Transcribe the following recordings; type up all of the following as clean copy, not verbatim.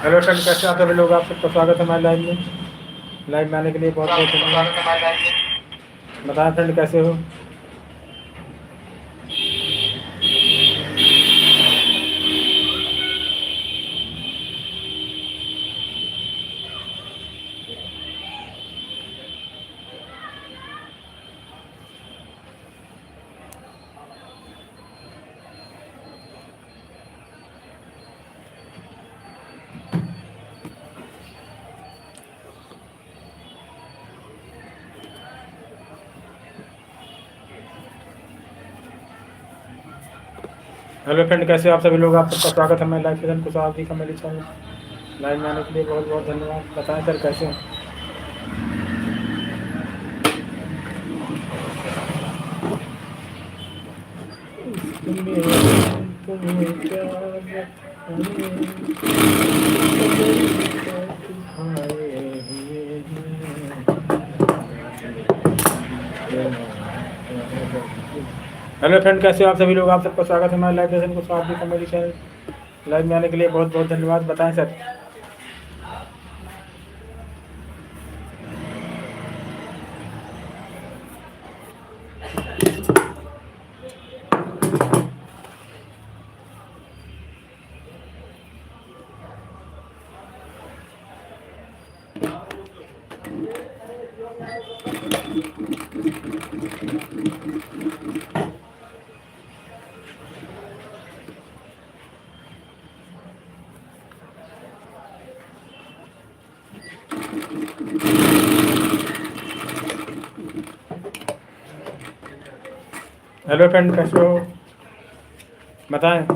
Hello friend, कैसे आप सभी लोग? आप सबका स्वागत है हमारे लाइव में आने के लिए बहुत बहुत धन्यवाद। बताएं फ्रेंड, कैसे हो? हेलो फ्रेंड, कैसे हो आप सभी लोग? आप सबका स्वागत है हमारे live session Kushwaha comedy channel. Live में आने के लिए बहुत बहुत धन्यवाद। बताएं सर, कैसे हैं? हेलो फ्रेंड, कैसे हो आप सभी लोग? आप सबका स्वागत है हमारे live session Kushwaha comedy channel. Live में आने के लिए बहुत बहुत धन्यवाद। बताएं सर। हेलो फ्रेंड, कैसे हो? बताएं।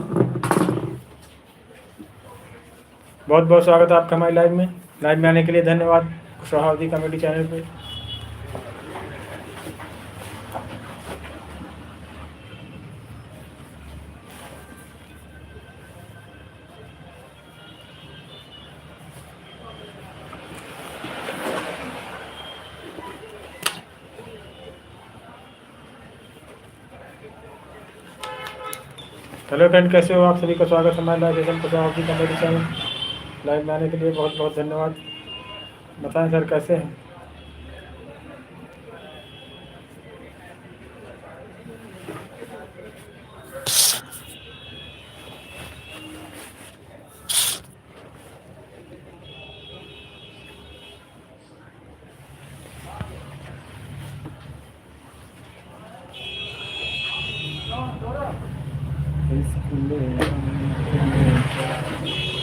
बहुत बहुत स्वागत है आपका हमारे लाइव में आने के लिए धन्यवाद कुशवाहा कॉमेडी चैनल पे। हेलो फ्रेंड, कैसे हो? आप सभी का स्वागत है हमारे live session Kushwaha comedy channel. Live में आने के लिए बहुत बहुत धन्यवाद। बताएं सर, कैसे हैं?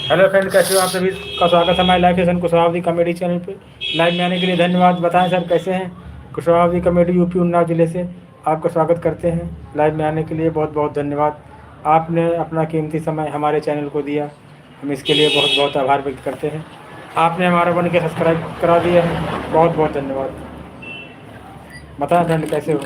हेलो फ्रेंड, कैसे हो? आप सभी का स्वागत है हमारे live session Kushwaha comedy channel पे। लाइव में आने के लिए धन्यवाद। बताएं सर, कैसे हैं? कुशवाहा कॉमेडी यूपी उन्नाव जिले से आपका स्वागत करते हैं। लाइव में आने के लिए बहुत बहुत धन्यवाद। आपने अपना कीमती समय हमारे चैनल को दिया, हम इसके लिए बहुत बहुत आभार व्यक्त करते हैं। आपने हमारा 1K सब्सक्राइब करा दिया है, बहुत बहुत धन्यवाद। बताएं फ्रेंड, कैसे हो?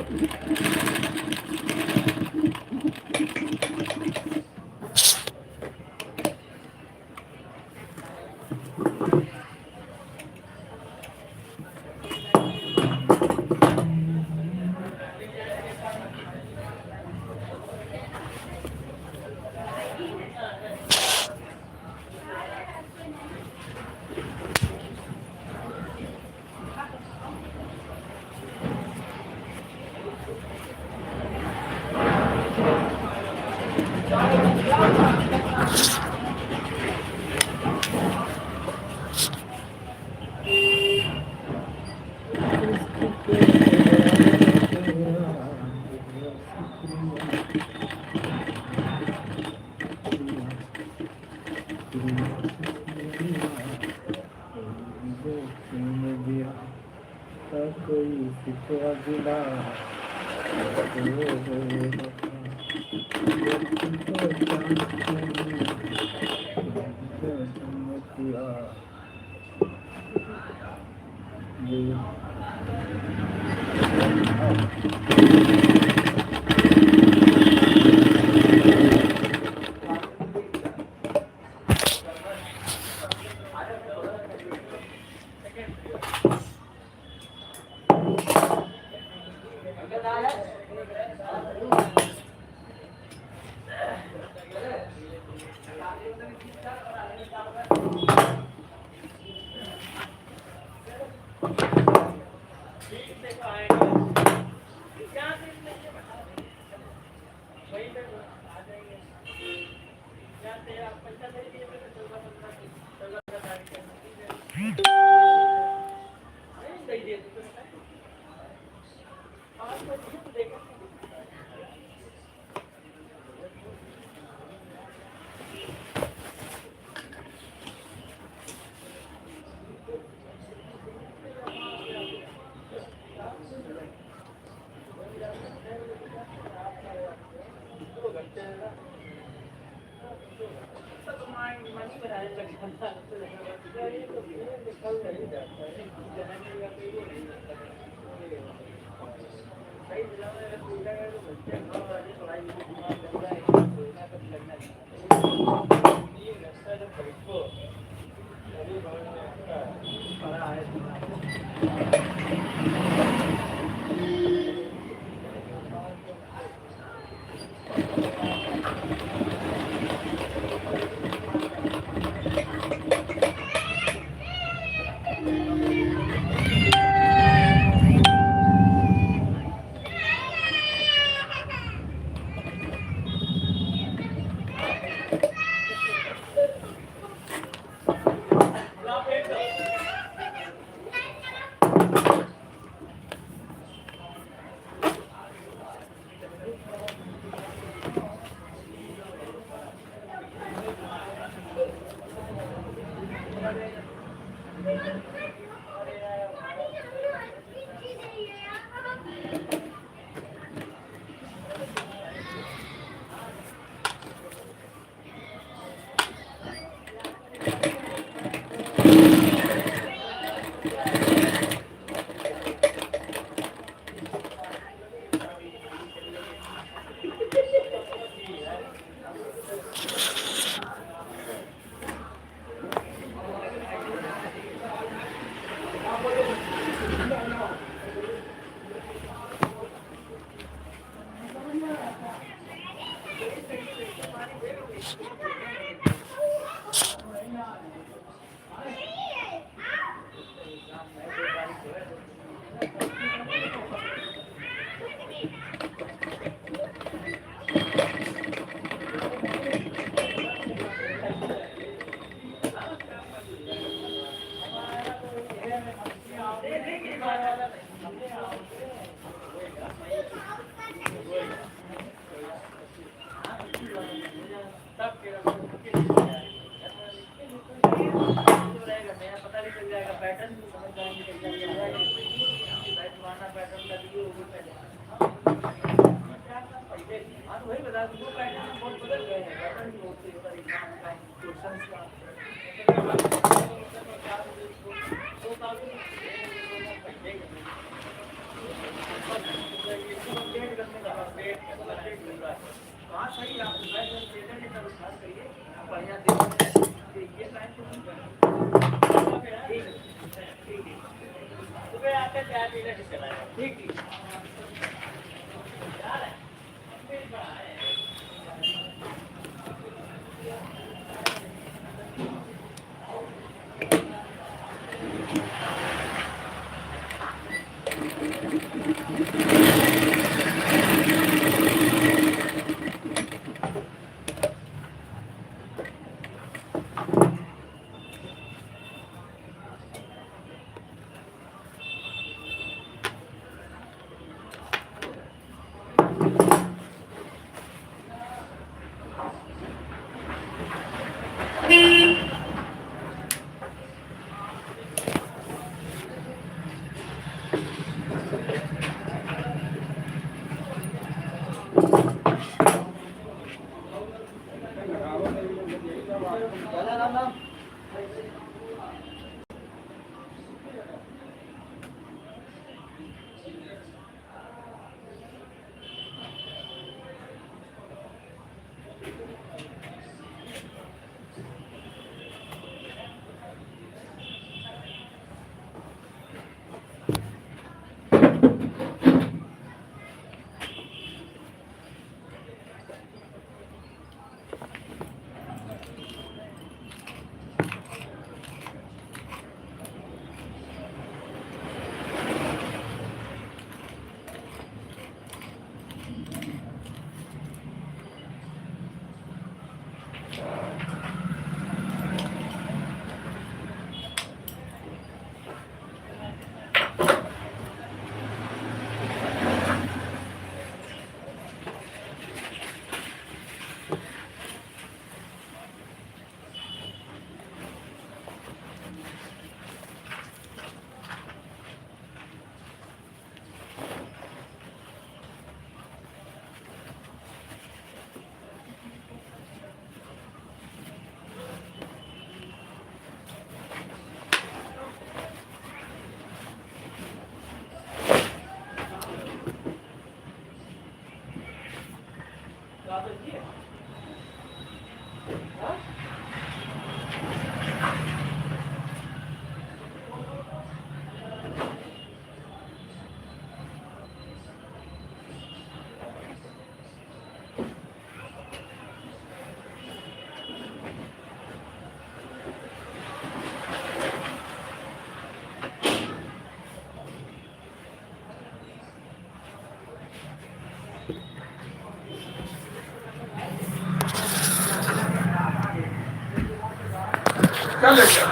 क्या लेके आए?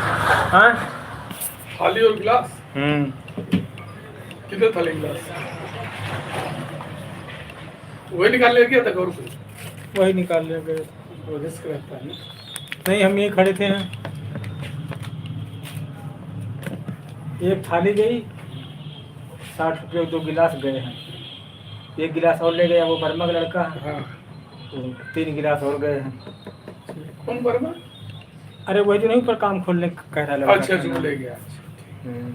हाँ थाली और गिलास कितने थाली गिलास? वही निकाल ले गया था घर पे? वही निकाल ले गए। वो रिस्क रहता है ना। नहीं हम यही खड़े थे यहाँ। एक थाली गई, 60 रुपये 2 गिलास गए हैं। एक गिलास और ले गया वो बर्मा का लड़का है, हाँ। तो 3 गिलास और गए हैं। कौन बर्मा? अरे वही तो नहीं पर काम खोलने का कह रहा लड़का। अच्छा जो ले गया। हम्म,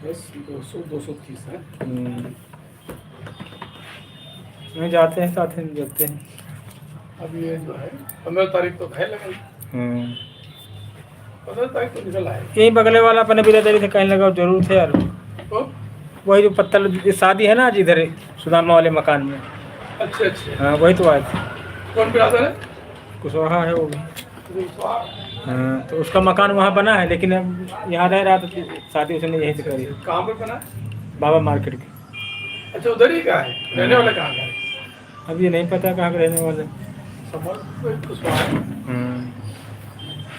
10, 200, 230 है। नहीं जाते हैं साथ में देखते हैं। अब ये जो है 15 तारीख तो खाए लगा। 15 तारीख तो निकल आए। यही बगले वाला अपने बिरादरी से कहीं लगा जरूर थे यार। तो वही जो पत्तल शादी है ना आज इधर सुदामा वाले मकान में। अच्छा अच्छा। हाँ वही तो आए थे। कौन बिरादर है? कुशवाहा है वो भी। विश्वास। हाँ तो उसका मकान वहाँ बना है, लेकिन अब यहाँ रह रहा था तो शादी उसने यहीं से करी। कहाँ पे बना? बाबा मार्केट के। अच्छा उधर ही का है। रहने वाला कहाँ का है? अब ये नहीं पता कहाँ के रहने वाले। समझ कुशवाहा है।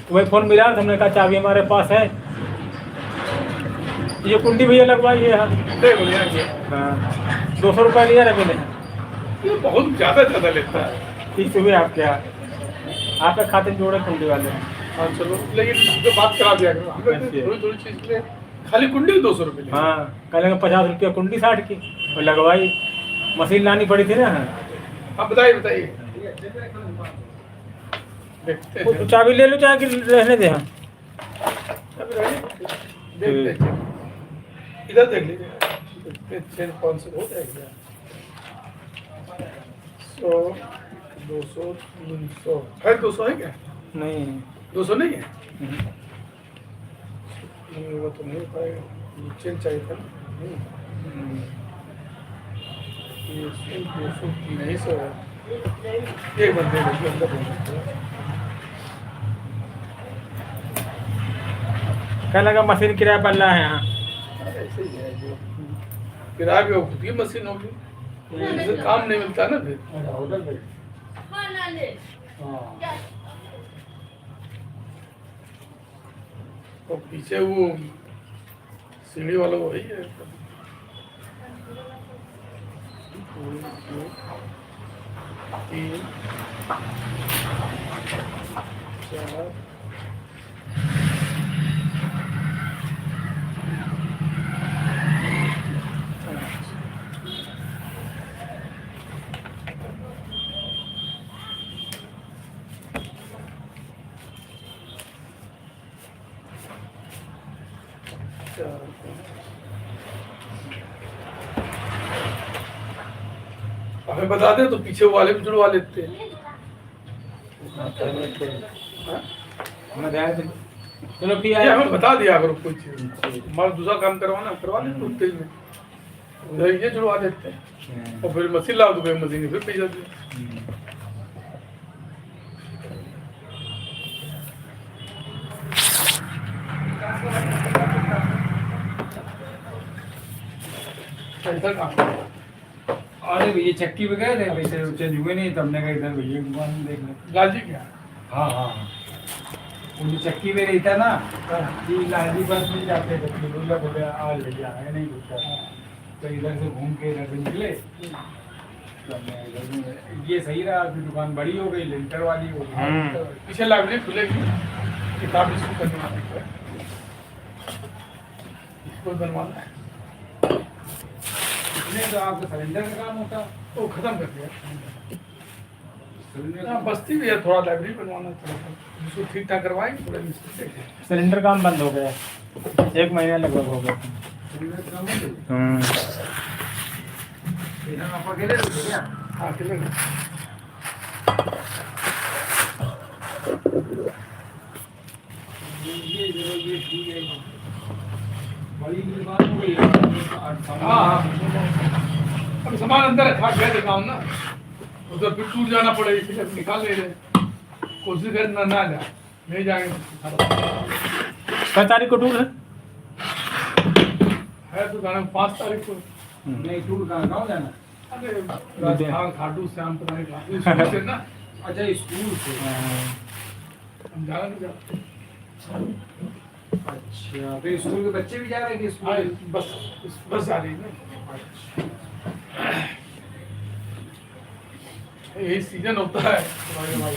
तो वही फ़ोन मिला तो हमने कहा चाबी हमारे पास है, ये कुंडी भैया लगवाइए। हाँ देख बढ़िया किया। हाँ 200 रुपये लिया रवि ने। ये बहुत ज़्यादा लेता है। 30 रुपये आपके यहाँ, आपके खाते में जोड़े कुंडी वाले। हाँ चलो, लेकिन तो बात करा दिया करो। हम लोग थोड़ी थोड़ी चीज़ के लिए खाली कुंडी 200 रुपये ले। हाँ कल 50 रुपया कुंडी 60 की और लगवाई। मशीन लानी पड़ी थी ना। हाँ बताइए बताइए। देखते वो हैं। चाबी ले लो चाहे कि रहने दे। हाँ अभी रहिए, देखते हैं। इधर देख लीजिए। चेंज 500 हो जाएगा। 100, 200, 300 है। 200 है क्या? नहीं 200 नहीं है? नहीं वो तो नहीं हो पाएगा। चेंज चाहिए था ना। ये 200 नहीं 100 है। एक बंदे अंदर क्या लगा मशीन किराया पड़ रहा है यहाँ। ऐसे ही है जो किराया भी खुद की मशीन होगी। इससे काम नहीं मिलता ना फिर। हाँ। और पीछे वो सीढ़ी वाला वही है। 3, 4, हमें बता दे तो पीछे वाले भी जुड़वा लेते हैं। चलो फिर ये हमें बता दिया अगर कोई चीज़ हमारा दूसरा काम करवाना करवा लेते उतने में। उधर ये जुड़वा देते हैं और फिर मशीन लाओ तो फिर मशीन फिर भेज देते हैं। ऐसा काम अरे भैया चक्की पे गए थे, वैसे चेंज हुए नहीं तो हमने कहा इधर भैया दुकान देख ले। लालजी क्या? हाँ हाँ वो जो चक्की में रहता ना जी, लालजी बस मिल जाते थे बोला बोले आ ले जा है नहीं होता। तो इधर से घूम के इधर से निकले तो हमने इधर में ये सही रहा कि दुकान बड़ी हो गई, लेंटर वाली हो गई। पीछे लाइब्रेरी खुलेगी, किताब इशू करने वाली है, इसको बनवाना है। इसमें तो आपका सिलेंडर का काम होता वो खत्म कर दिया। सिलेंडर हाँ, बस्ती भी है, थोड़ा लाइब्रेरी बनवाना थोड़ा सा, जिसको ठीक ठाक करवाएंगे थोड़ा मिस्त्री। सिलेंडर काम बंद हो गया, 1 महीना लगभग हो गया। सिलेंडर का काम है इधर आप अकेले रहते क्या? हाँ कितने ये ठीक है, बड़ी दुकान हो गई है। हाँ हाँ, अब सामान अंदर है, खाट गए दिखाऊँ ना, उधर फिर टूट जाना पड़ेगा, इसलिए अब निकाल ले रहे। कोशिश करें ना जाए, नहीं जाएंगे। 6 तारीख को टूर है दुकान में 5 तारीख को। नहीं टूर कहाँ गाँव जाना? अरे राजस्थान खाटू श्याम पता नहीं कहाँ, स्कूल से ना। अच्छा स्कूल से। हम ज़्यादा नहीं जाते। अच्छा, तो स्कूल के बच्चे भी जा रहे हैं कि हाँ, स्कूल? बस जा रही है ना। अच्छा। यही सीजन होता है हमारे भाई।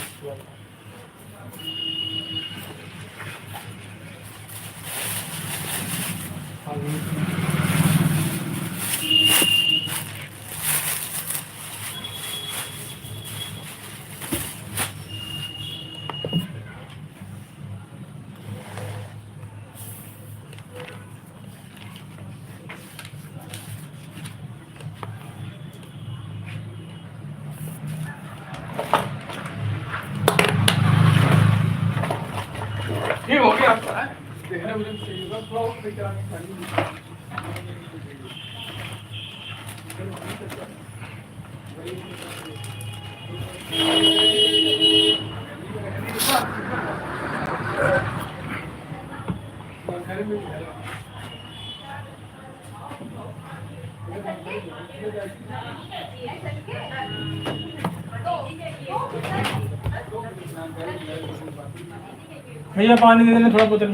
ठीक हो गया आपका है, देखने मुझे चाहिए होगा थोड़ा और लेकर आने चाहिए। घर में भी है। भैया पानी दे देना थोड़ा बोतल।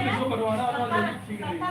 इसको करवाना वाला ठीक रहेगा।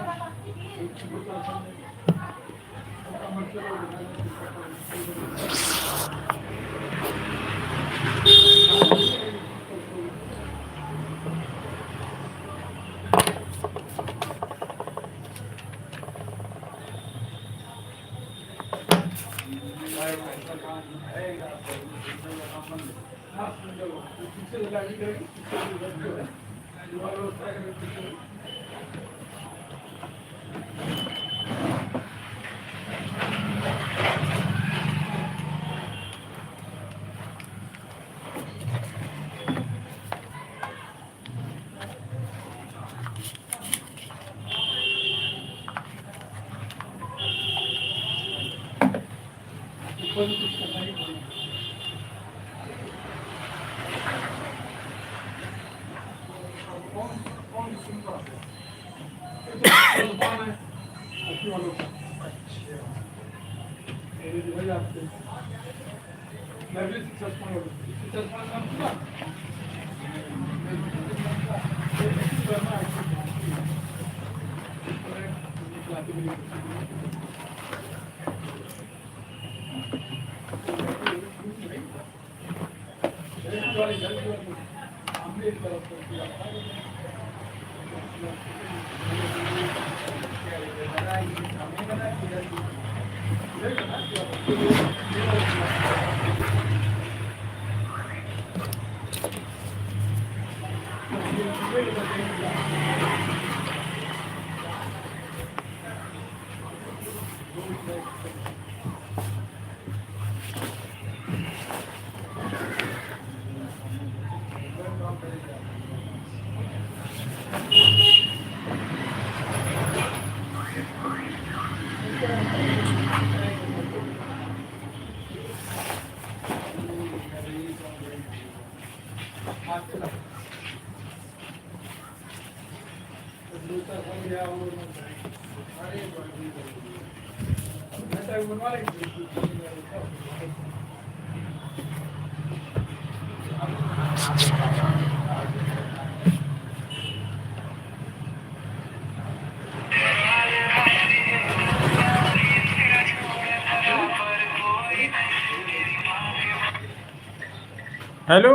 हेलो।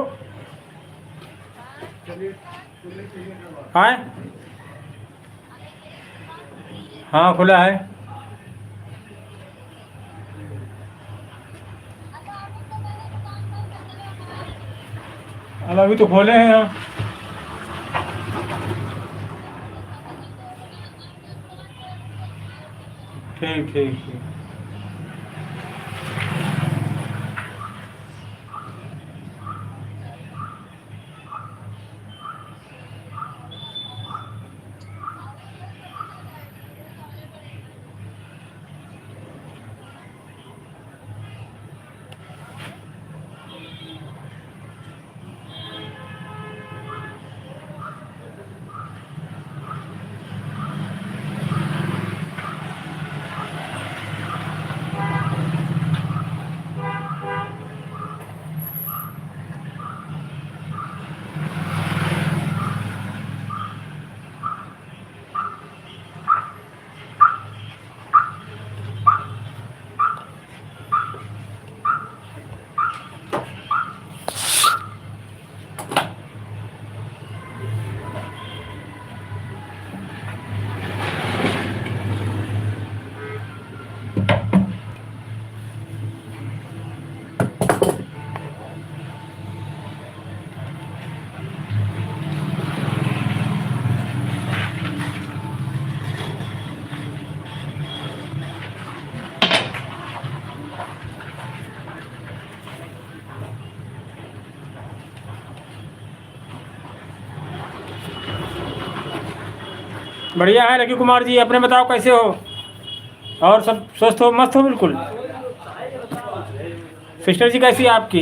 आए। हाँ खुला है। अब अभी तो खोले हैं यहाँ। ठीक ठीक ठीक। बढ़िया है लकी कुमार जी, अपने बताओ कैसे हो? और सब स्वस्थ हो, मस्त हो बिल्कुल? सिस्टर जी कैसी है आपकी?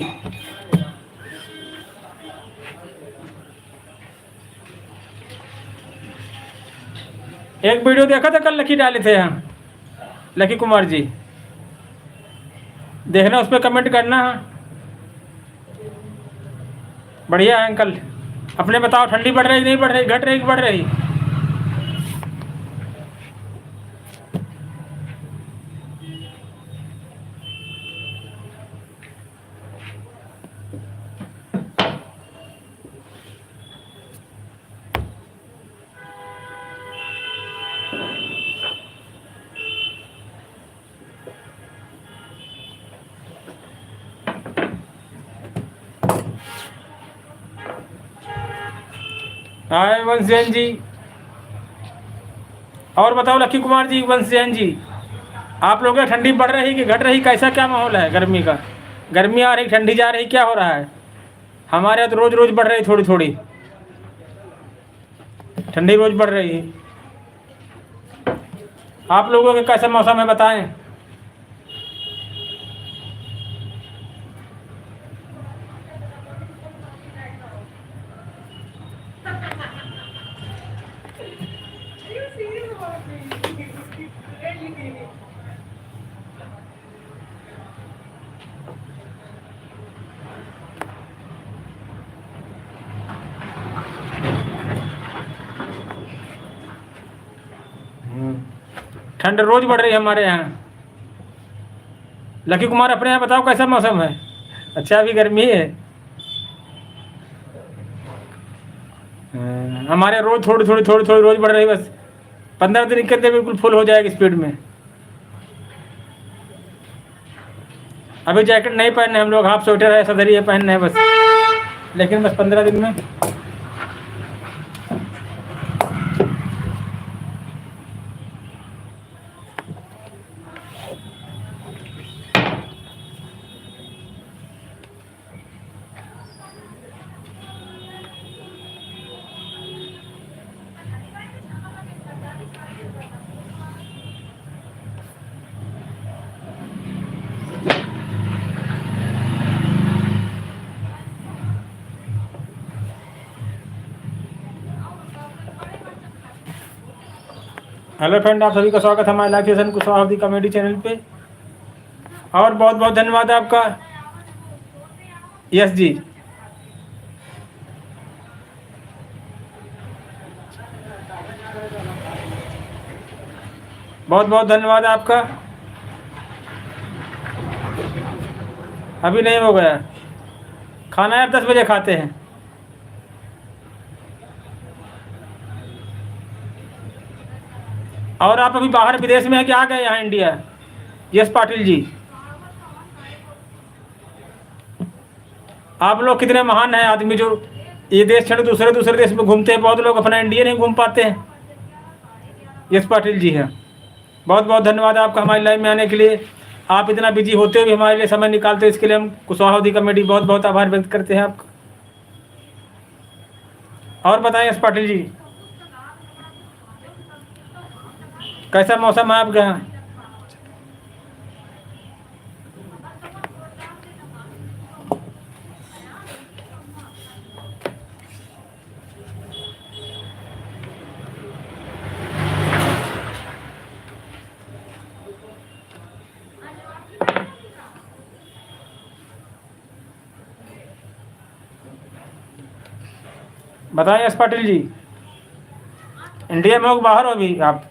एक वीडियो देखा था कल लकी डाले थे हम, लकी कुमार जी, देखना उस पर कमेंट करना। बढ़िया है अंकल, अपने बताओ ठंडी बढ़ रही नहीं बढ़ रही, घट रही कि बढ़ रही? हाय वंश जैन जी। और बताओ लकी कुमार जी, वंश जैन जी, आप लोगों की ठंडी बढ़ रही कि घट रही, कैसा क्या माहौल है गर्मी का? गर्मी आ रही, ठंडी जा रही, क्या हो रहा है? हमारे यहाँ तो रोज रोज बढ़ रही, थोड़ी थोड़ी ठंडी रोज बढ़ रही है। आप लोगों के कैसा मौसम है बताएं। ठंड रोज बढ़ रही है हमारे यहाँ। लकी कुमार अपने यहाँ बताओ कैसा मौसम है? अच्छा अभी गर्मी है। हमारे यहाँ रोज थोड़ी थोड़ी थोड़ी थोड़ी रोज बढ़ रही, बस 15 दिन के अंदर बिल्कुल फुल हो जाएगी स्पीड में। अभी जैकेट नहीं पहने हम लोग, हाफ स्वेटर ऐसा धरी है पहनना है बस, लेकिन बस 15 दिन में। हेलो फ्रेंड, आप सभी का स्वागत है हमारे live session Kushwaha comedy channel पे। और बहुत बहुत धन्यवाद आपका। यस जी, बहुत बहुत धन्यवाद आपका। अभी नहीं हो गया खाना यार, 10 बजे खाते हैं। और आप अभी बाहर विदेश में हैं कि आ गए यहाँ इंडिया? यस पाटिल जी, आप लोग कितने महान हैं आदमी जो ये देश छोड़ दूसरे दूसरे देश में घूमते हैं। बहुत लोग अपना इंडिया नहीं घूम पाते हैं। यस पाटिल जी हैं, बहुत बहुत धन्यवाद आपका हमारी लाइव में आने के लिए। आप इतना बिजी होते हुए हमारे लिए समय निकालते हैं, इसके लिए हम कुशवाहा कॉमेडी बहुत बहुत आभार व्यक्त करते हैं आपका। और बताएं यस पाटिल जी, कैसा मौसम है आपके यहाँ? बताएं यश पाटिल जी, इंडिया में हो बाहर हो अभी आप?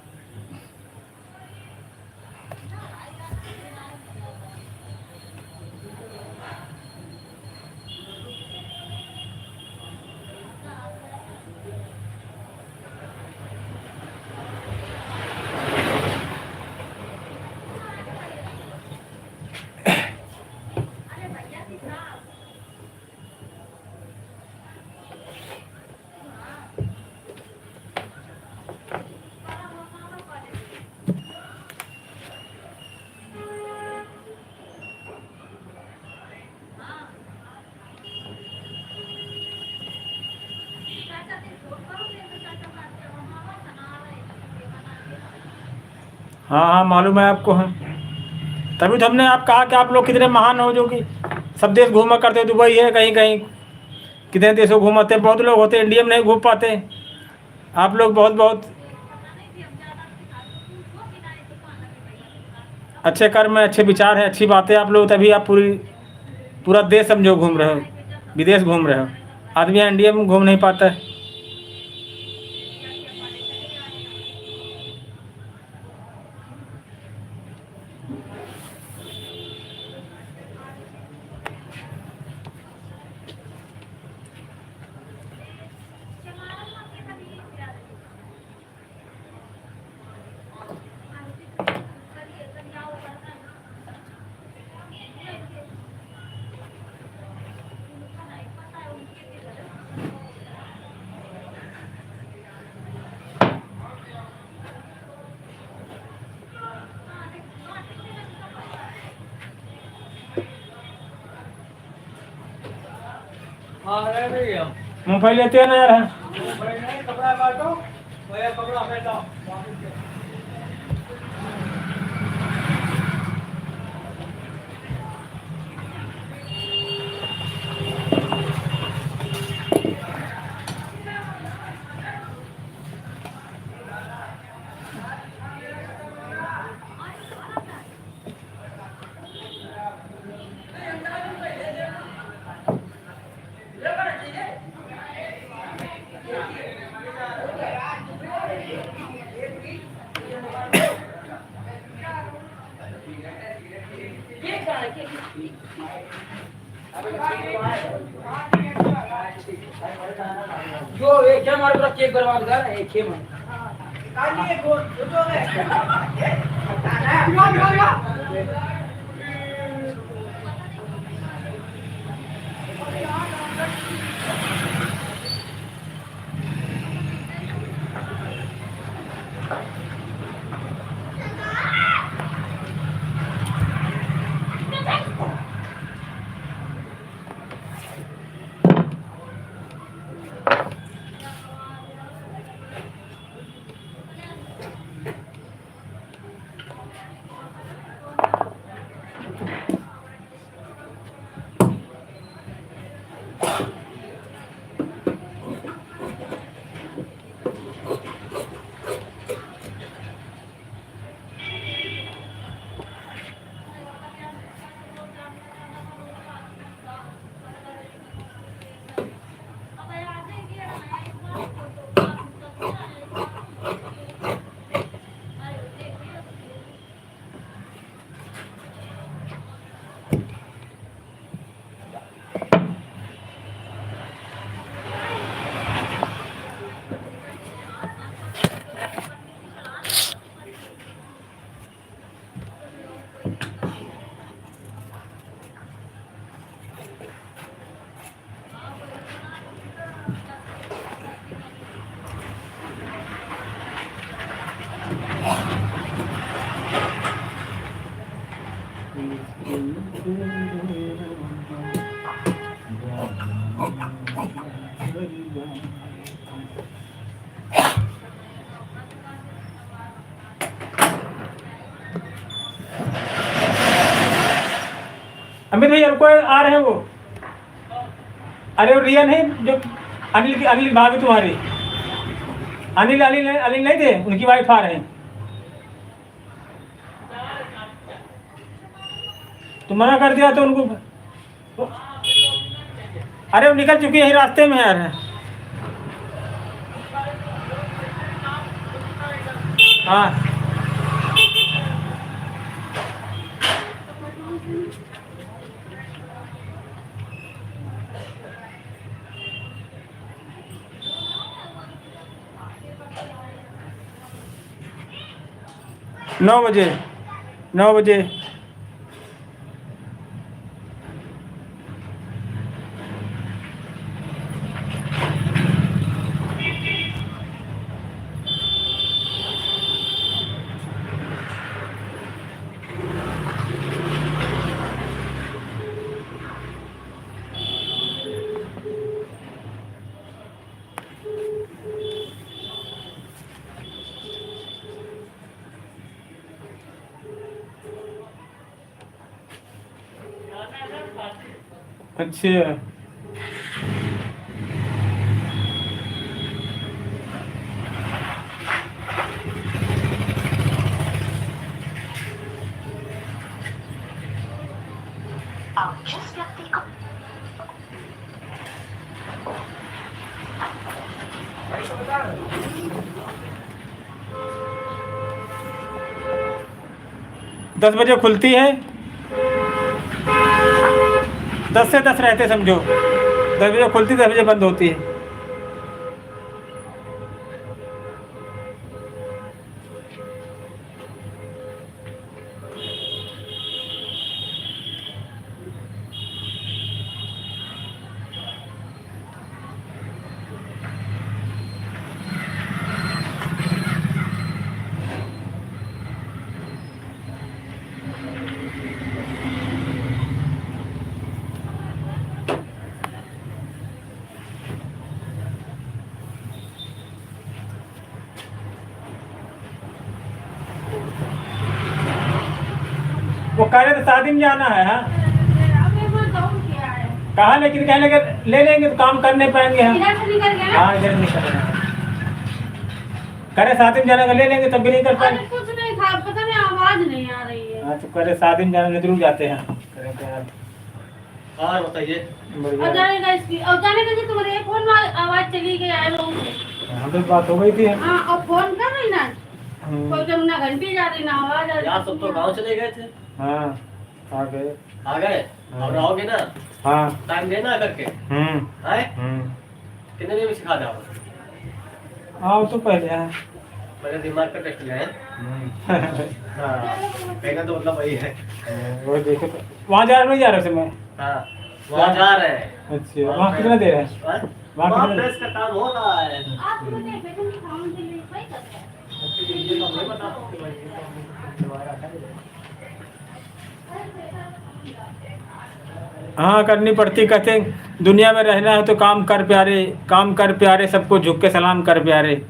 हाँ हाँ मालूम है आपको। हाँ, तभी तो हमने आप कहा कि आप लोग कितने महान हो, जो कि सब देश घूमा करते, दुबई है, कहीं कहीं कितने देशों घूमाते, बहुत लोग होते इंडिया में नहीं घूम पाते। आप लोग बहुत बहुत अच्छे कर्म में, अच्छे विचार हैं, अच्छी बातें आप लोग, तभी आप पूरा देश समझो घूम रहे हो, विदेश घूम रहे हो। आदमी यहाँ इंडिया में घूम नहीं पाता है। मूँगफली लेते हैं ना यार। कपड़ा काटो, कपड़ा फेंको। जो एक क्या हमारे पूरा केक बर्बाद कर एक ही मन अमित भैया रुको, आ रहे हैं वो। अरे वो रिया नहीं, जो अनिल की अनिल भाभी तुम्हारी, अनिल अनिल अनिल नहीं थे, उनकी वाइफ आ रहे हैं। तो मना कर दिया तो उनको, अरे वो निकल चुकी है, रास्ते में है यार। हाँ नौ बजे 9 बजे। अच्छा आप जिस व्यक्ति को 10 बजे खुलती है, 10 से 10 रहते समझो, 10 बजे खुलती, 10 बजे बंद होती है। वो कह रहे थे शादी में जाना है। हाँ कहाँ, लेकिन कहने लगे ले लेंगे तो काम कर नहीं पाएंगे हम। हाँ इधर निकल रहे हैं, कह रहे शादी में जाने का ले लेंगे तब भी नहीं कर पाएंगे। कुछ नहीं था, पता नहीं आवाज नहीं आ रही है। हाँ तो कह रहे शादी में जाने जरूर जाते हैं। कह रहे थे यार और बताइए। और जाने का तुम्हारे फोन में आवाज चली गई आए लोगों से। हम तो बात हो गई थी। हाँ और फोन कर रही ना, कोई कम ना घंटी जा रही ना आवाज आ रही। यार सब तो गांव चले गए थे। हाँ आ गए। आ गए और आओगे ना, हाँ टाइम देना करके। आए कितने दिन में सिखा जाओ। आओ तो पहले है। मेरे दिमाग का टेस्ट है। हाँ कहना तो मतलब वही है। वो देखो तो वहाँ जा रहे नहीं जा रहे थे मैं। हाँ वहाँ जा रहे हैं। अच्छा वहाँ कितना देर है? वहाँ प्रेस का काम हो रहा है। आप लोग ने बेटन की काम के लिए सही करते हैं। ये तो हमें बता सकते भाई, ये तो हमने करवाया है। हाँ करनी पड़ती, कहते दुनिया में रहना है तो काम कर प्यारे, काम कर प्यारे, सबको झुक के सलाम कर प्यारे।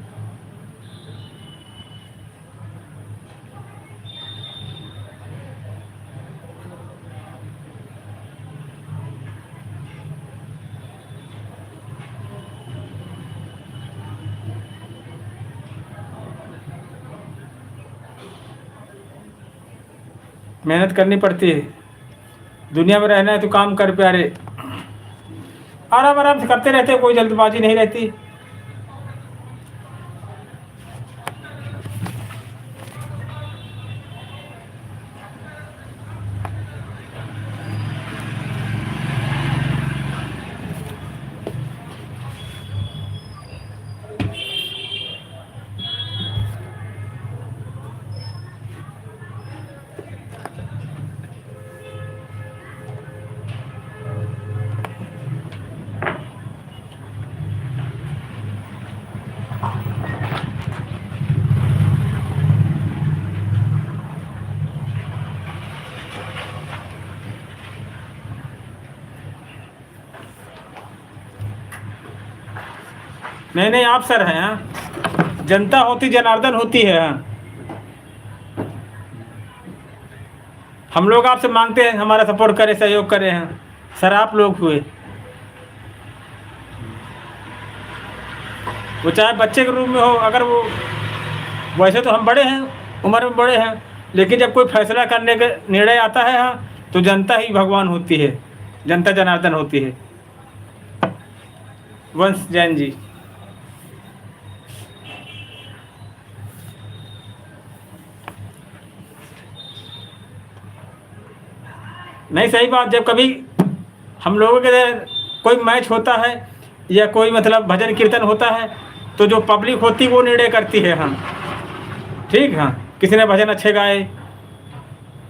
मेहनत करनी पड़ती है, दुनिया में रहना है तो काम कर प्यारे। आराम आराम से करते रहते, कोई जल्दबाजी नहीं रहती। नहीं नहीं आप सर हैं। हाँ जनता होती जनार्दन होती है। हाँ हम लोग आपसे मांगते हैं हमारा सपोर्ट करें, सहयोग करें। हैं सर आप लोग हुए, वो चाहे बच्चे के रूप में हो, अगर वो वैसे तो हम बड़े हैं, उम्र में बड़े हैं, लेकिन जब कोई फैसला करने का निर्णय आता है हाँ तो जनता ही भगवान होती है, जनता जनार्दन होती है। वंश जैन जी। नहीं सही बात, जब कभी हम लोगों के कोई मैच होता है या कोई मतलब भजन कीर्तन होता है तो जो पब्लिक होती है वो निर्णय करती है। हाँ ठीक। हाँ किसी ने भजन अच्छे गाए,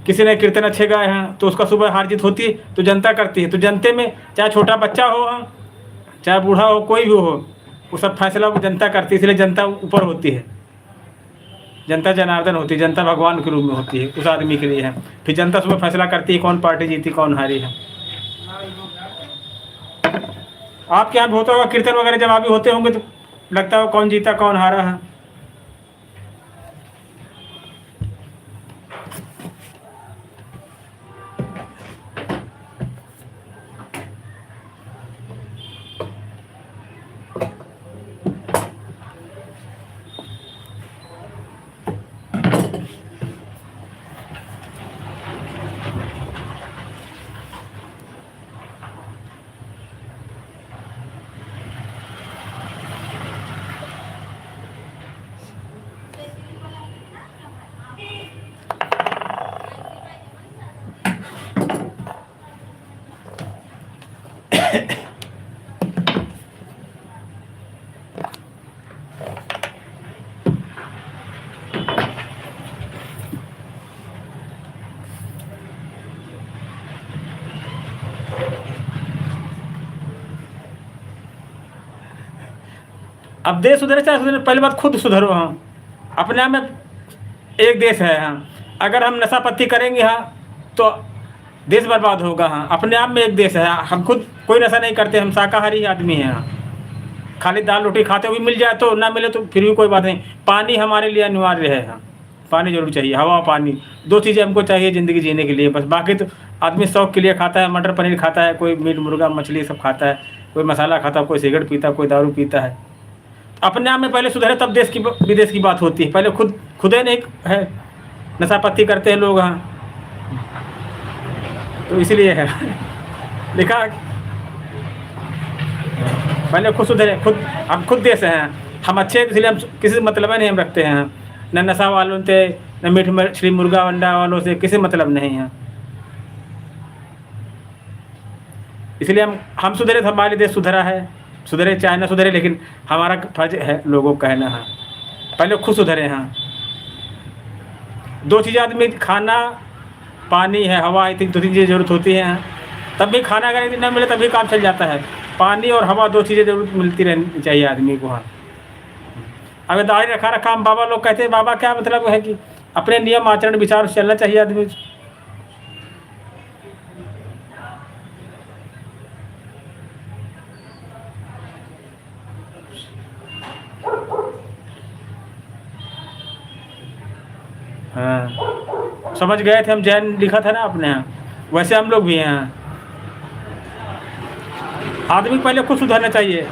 किसी ने कीर्तन अच्छे गाए हैं तो उसका सुबह हार जीत होती है तो जनता करती है। तो जनते में चाहे छोटा बच्चा हो, हाँ चाहे बूढ़ा हो, कोई भी हो, वो सब फैसला वो जनता करती है। इसलिए जनता ऊपर होती है, जनता जनार्दन होती है, जनता भगवान के रूप में होती है उस आदमी के लिए है। फिर जनता सुबह फैसला करती है कौन पार्टी जीती कौन हारी है। आपके यहाँ भी होता होगा कीर्तन वगैरह, जब अभी होते होंगे तो लगता हो कौन जीता कौन हारा है। अब देश सुधरे चाहे सुधरे, पहली बात खुद सुधरो। हाँ, अपने आप में एक देश है। हाँ, अगर हम नशा पत्ती करेंगे हाँ तो देश बर्बाद होगा। हाँ, अपने आप में एक देश है। हम खुद कोई नशा नहीं करते, हम शाकाहारी आदमी हैं। हाँ, खाली दाल रोटी खाते हुए मिल जाए तो, ना मिले तो फिर भी कोई बात नहीं। पानी हमारे लिए अनिवार्य है। हाँ, पानी जरूर चाहिए, हवा पानी, 2 चीज़ें हमको चाहिए ज़िंदगी जीने के लिए बस। बाकी तो आदमी शौक के लिए खाता है, मटर पनीर खाता है, कोई मीट मुर्गा मछली सब खाता है, कोई मसाला खाता है, कोई सिगरेट पीता है, कोई दारू पीता है। अपने आप में पहले सुधरे तब देश की विदेश की बात होती है। पहले खुद ही नहीं है, नशा पत्ती करते हैं लोग। हाँ, तो इसलिए है लिखा पहले खुद सुधरे। हम खुद देश हैं, हम अच्छे हैं, इसलिए हम किसी से मतलब नहीं हम रखते हैं। न नशा वालों से, न मीट मछली मुर्गा अंडा वालों से किसी मतलब नहीं है। इसलिए हम सुधरे तो हमारे देश सुधरा है। सुधरे चाहे ना सुधरे, लेकिन हमारा फर्ज है लोगों को कहना है पहले खुद सुधरे। हाँ, 2 चीज़ें आदमी, खाना पानी है, हवा, 2 चीज़ें ज़रूरत होती हैं। तब भी खाना अगर ना मिले तभी काम चल जाता है। पानी और हवा 2 चीज़ें जरूर मिलती रहनी चाहिए आदमी को। हाँ, अगर दाढ़ी रखा हम बाबा लोग कहते हैं, बाबा क्या मतलब है कि अपने नियम आचरण विचार से चलना चाहिए आदमी। हाँ, समझ गए थे हम, जैन लिखा था ना अपने यहाँ, वैसे हम लोग भी हैं। आदमी को पहले खुद सुधरना चाहिए।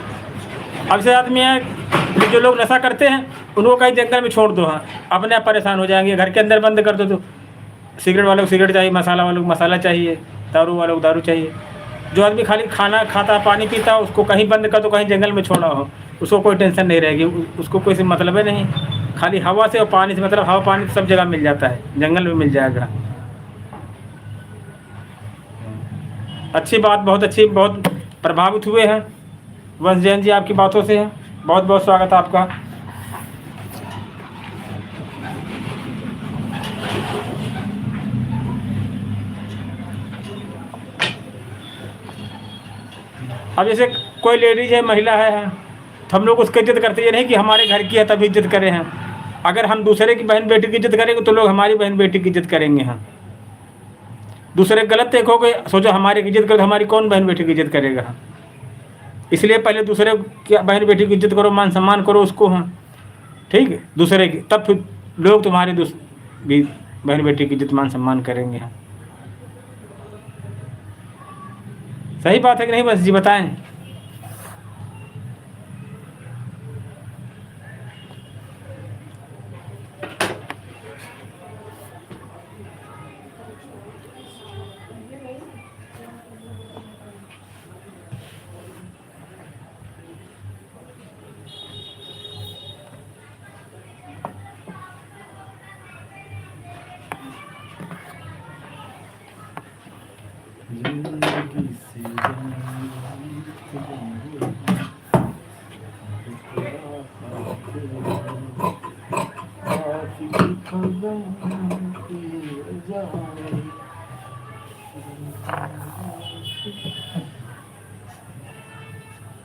अब से आदमी है जो लोग नशा करते हैं उनको कहीं जंगल में छोड़ दो। हाँ, अपने आप परेशान हो जाएंगे। घर के अंदर बंद कर दो तो सिगरेट वालों को सिगरेट चाहिए, मसाला वालों को मसाला चाहिए, दारू वालों को दारू चाहिए। जो आदमी खाली खाना खाता पानी पीता है उसको कहीं बंद कर दो, कहीं जंगल में छोड़ा हो, उसको कोई टेंशन नहीं रहेगी, उसको कोई से मतलब है नहीं। खाली हवा से और पानी से मतलब, हवा पानी सब जगह मिल जाता है, जंगल में मिल जाएगा। अच्छी बात, बहुत अच्छी, बहुत प्रभावित हुए हैं वंश जैन जी आपकी बातों से। बहुत बहुत स्वागत है आपका। अब जैसे कोई लेडीज है, महिला है, तो हम लोग उसकी इज्जत करते हैं, नहीं कि हमारे घर की है तभी इज्जत करें हैं। अगर हम दूसरे की बहन बेटी की इज्जत करेंगे तो लोग हमारी बहन बेटी की इज्जत करेंगे। हाँ, दूसरे गलत देखोगे, सोचो हमारी इज्जत करो तो हमारी कौन बहन बेटी की इज्जत करेगा। हाँ, इसलिए पहले दूसरे की बहन बेटी की इज्जत करो, मान सम्मान करो उसको। हाँ, ठीक है, दूसरे की, तब फिर लोग तुम्हारी भी बहन बेटी की इज्जत मान सम्मान करेंगे। हाँ, सही बात है कि नहीं? बस जी बताएं।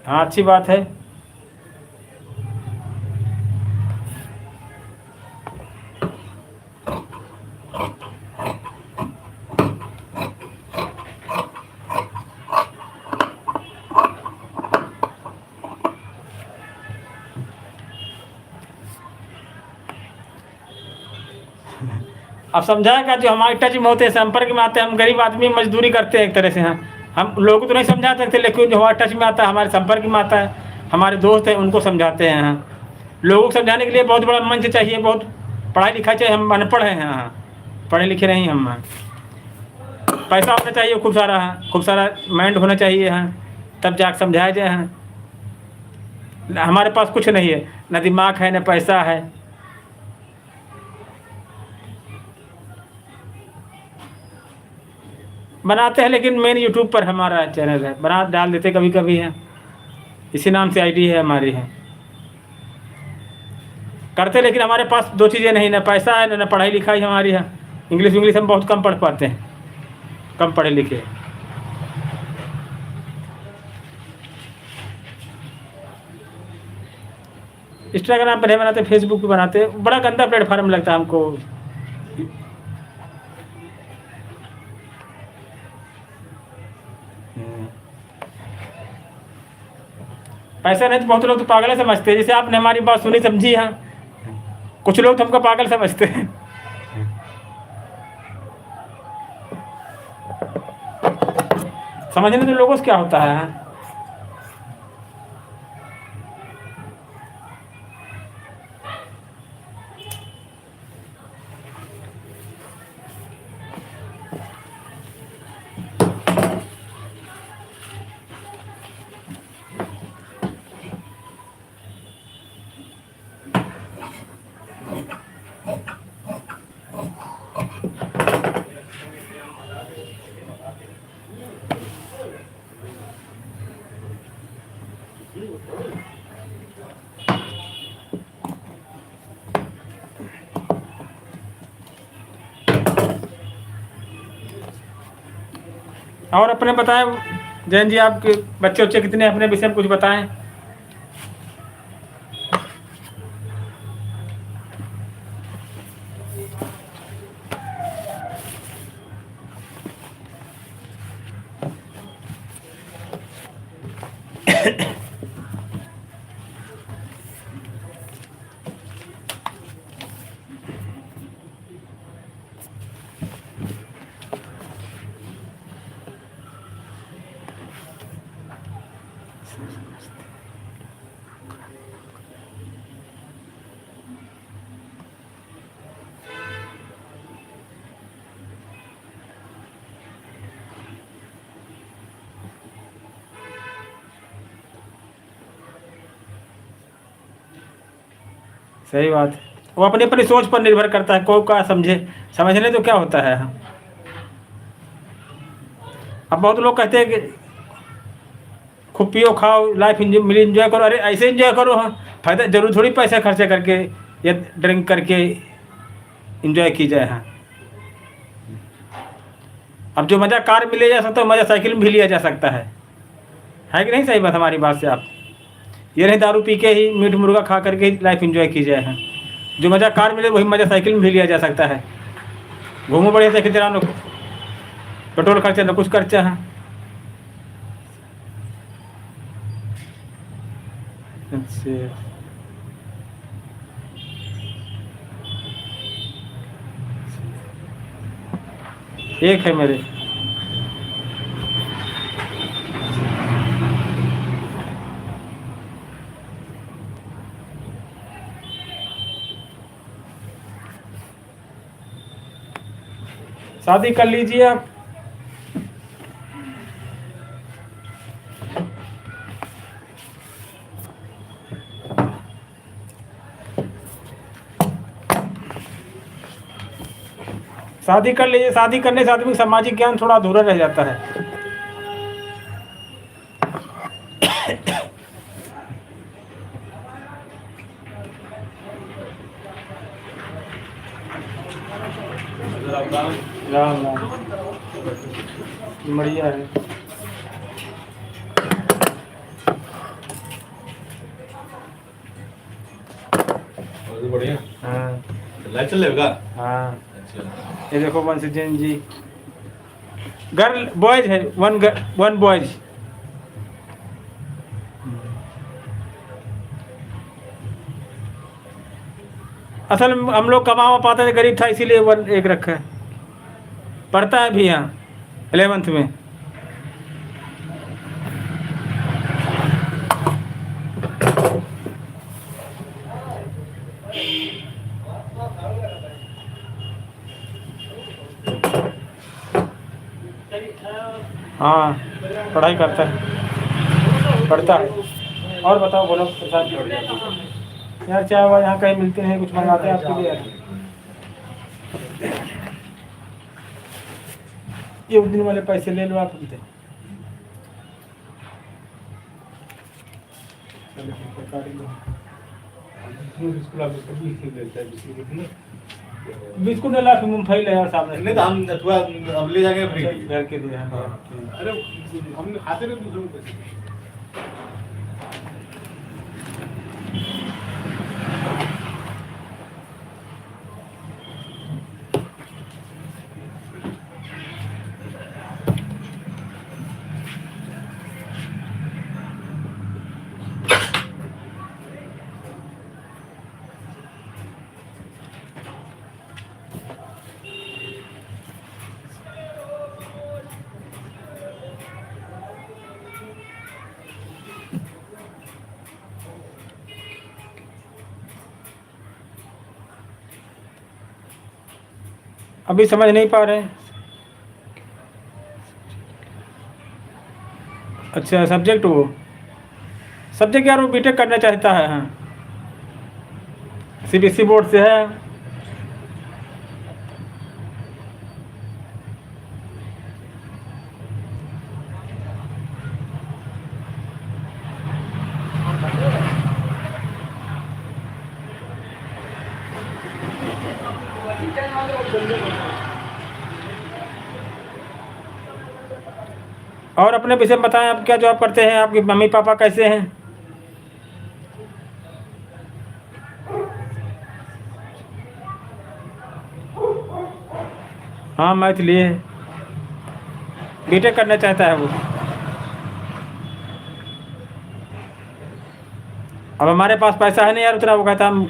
हाँ, अच्छी बात है। अब समझाएगा जो हमारे टच में होते हैं, संपर्क में आते हैं, हम गरीब आदमी मजदूरी करते हैं एक तरह से। हाँ, हम लोगों को तो नहीं समझा सकते, लेकिन जो हमारे टच में आता है, हमारे संपर्क में आता है, हमारे दोस्त हैं, उनको समझाते हैं। हाँ, लोगों को समझाने के लिए बहुत बड़ा मंच चाहिए, बहुत पढ़ाई लिखाई चाहिए। हम अनपढ़ हैं। हाँ, पढ़े लिखे नहीं हम। हाँ, पैसा होना चाहिए खूब सारा। हाँ, खूब सारा माइंड होना चाहिए। हाँ, तब जाकर समझाया जाए। हाँ, हमारे पास कुछ नहीं है, न दिमाग है न पैसा है। बनाते हैं, लेकिन मेन यूट्यूब पर हमारा चैनल है, बना डाल देते कभी कभी हैं, इसी नाम से आईडी है हमारी है। करते, लेकिन हमारे पास दो चीज़ें नहीं, ना पैसा है ना पढ़ाई लिखाई हमारी है। इंग्लिश हम बहुत कम पढ़ पाते हैं, कम पढ़े लिखे। इंस्टाग्राम पर नहीं बनाते, फेसबुक पे बनाते, बड़ा गंदा प्लेटफार्म लगता है हमको। पैसा नहीं तो बहुत लोग तो पागल ही समझते हैं, जैसे आपने हमारी बात सुनी समझी है, कुछ लोग तो हमको पागल समझते हैं। समझने तो लोगों से क्या होता है। और अपने बताएं जैन जी, आपके बच्चे बच्चे कितने, अपने विषय में कुछ बताएं। सही बात है, वो अपनी अपनी सोच पर निर्भर करता है, कोई का समझे, समझने तो क्या होता है। अब बहुत लोग कहते हैं कि खूब पियो खाओ, लाइफ एंजॉय करो। अरे ऐसे एंजॉय करो, हाँ, फायदा जरूर थोड़ी पैसा खर्चा करके या ड्रिंक करके एंजॉय की जाए। हाँ, अब जो मज़ा कार में ले जा सकता है, मज़ा साइकिल में भी लिया जा सकता है कि नहीं। सही बात हमारी बात से आप, ये नहीं दारू पी के ही मीट मुर्गा खा करके लाइफ एंजॉय की जाए। हाँ, जो मज़ा कार मिले वही मज़ा साइकिल में भी लिया जा सकता है। घूमो बढ़िया साइकिल चलानो, पेट्रोल खर्चा न कुछ खर्चा है। अच्छा, एक है मेरे। शादी कर लीजिए आप। शादी कर लीजिए, शादी करने से आदमी सामाजिक ज्ञान थोड़ा अधूरा रह जाता है। राम राम, बढ़िया है। बढ़िया। हाँ लाइट चलेगा। हाँ, अच्छा, ये देखो वंश जैन जी, गर्ल बॉयज है, वन बॉयज। असल में हम लोग कमा पाते थे, गरीब था इसीलिए वन एक रखा है। पढ़ता है भी यहाँ 11th में। हाँ, पढ़ाई करता है, पढ़ता है। और बताओ, बोलो प्रसाद जी। यार चाय वाय यहाँ कहीं मिलते हैं, कुछ मंगाते हैं आपके लिए। ये उस दिन वाले पैसे ले लो आप इधर। बिस्कुट आप उसको 20 की देता है, बिस्कुट कितने? बिस्कुट डाला फिर मूंगफली ले यार सामने नहीं तो हम थोड़ा अब ले जाएंगे फ्री घर के लिए। हाँ, अरे हमने खाते नहीं दूसरों को पैसे। अभी समझ नहीं पा रहे हैं। अच्छा सब्जेक्ट, वो सब्जेक्ट यार वो बीटेक करना चाहता है। हाँ सीबीएसई बोर्ड से है। और अपने विषय में बताएं, आप क्या जॉब करते हैं, आपके मम्मी पापा कैसे हैं? हाँ मैथ लिए, बीटेक करना चाहता है वो। अब हमारे पास पैसा है नहीं यार उतना, वो कहता हम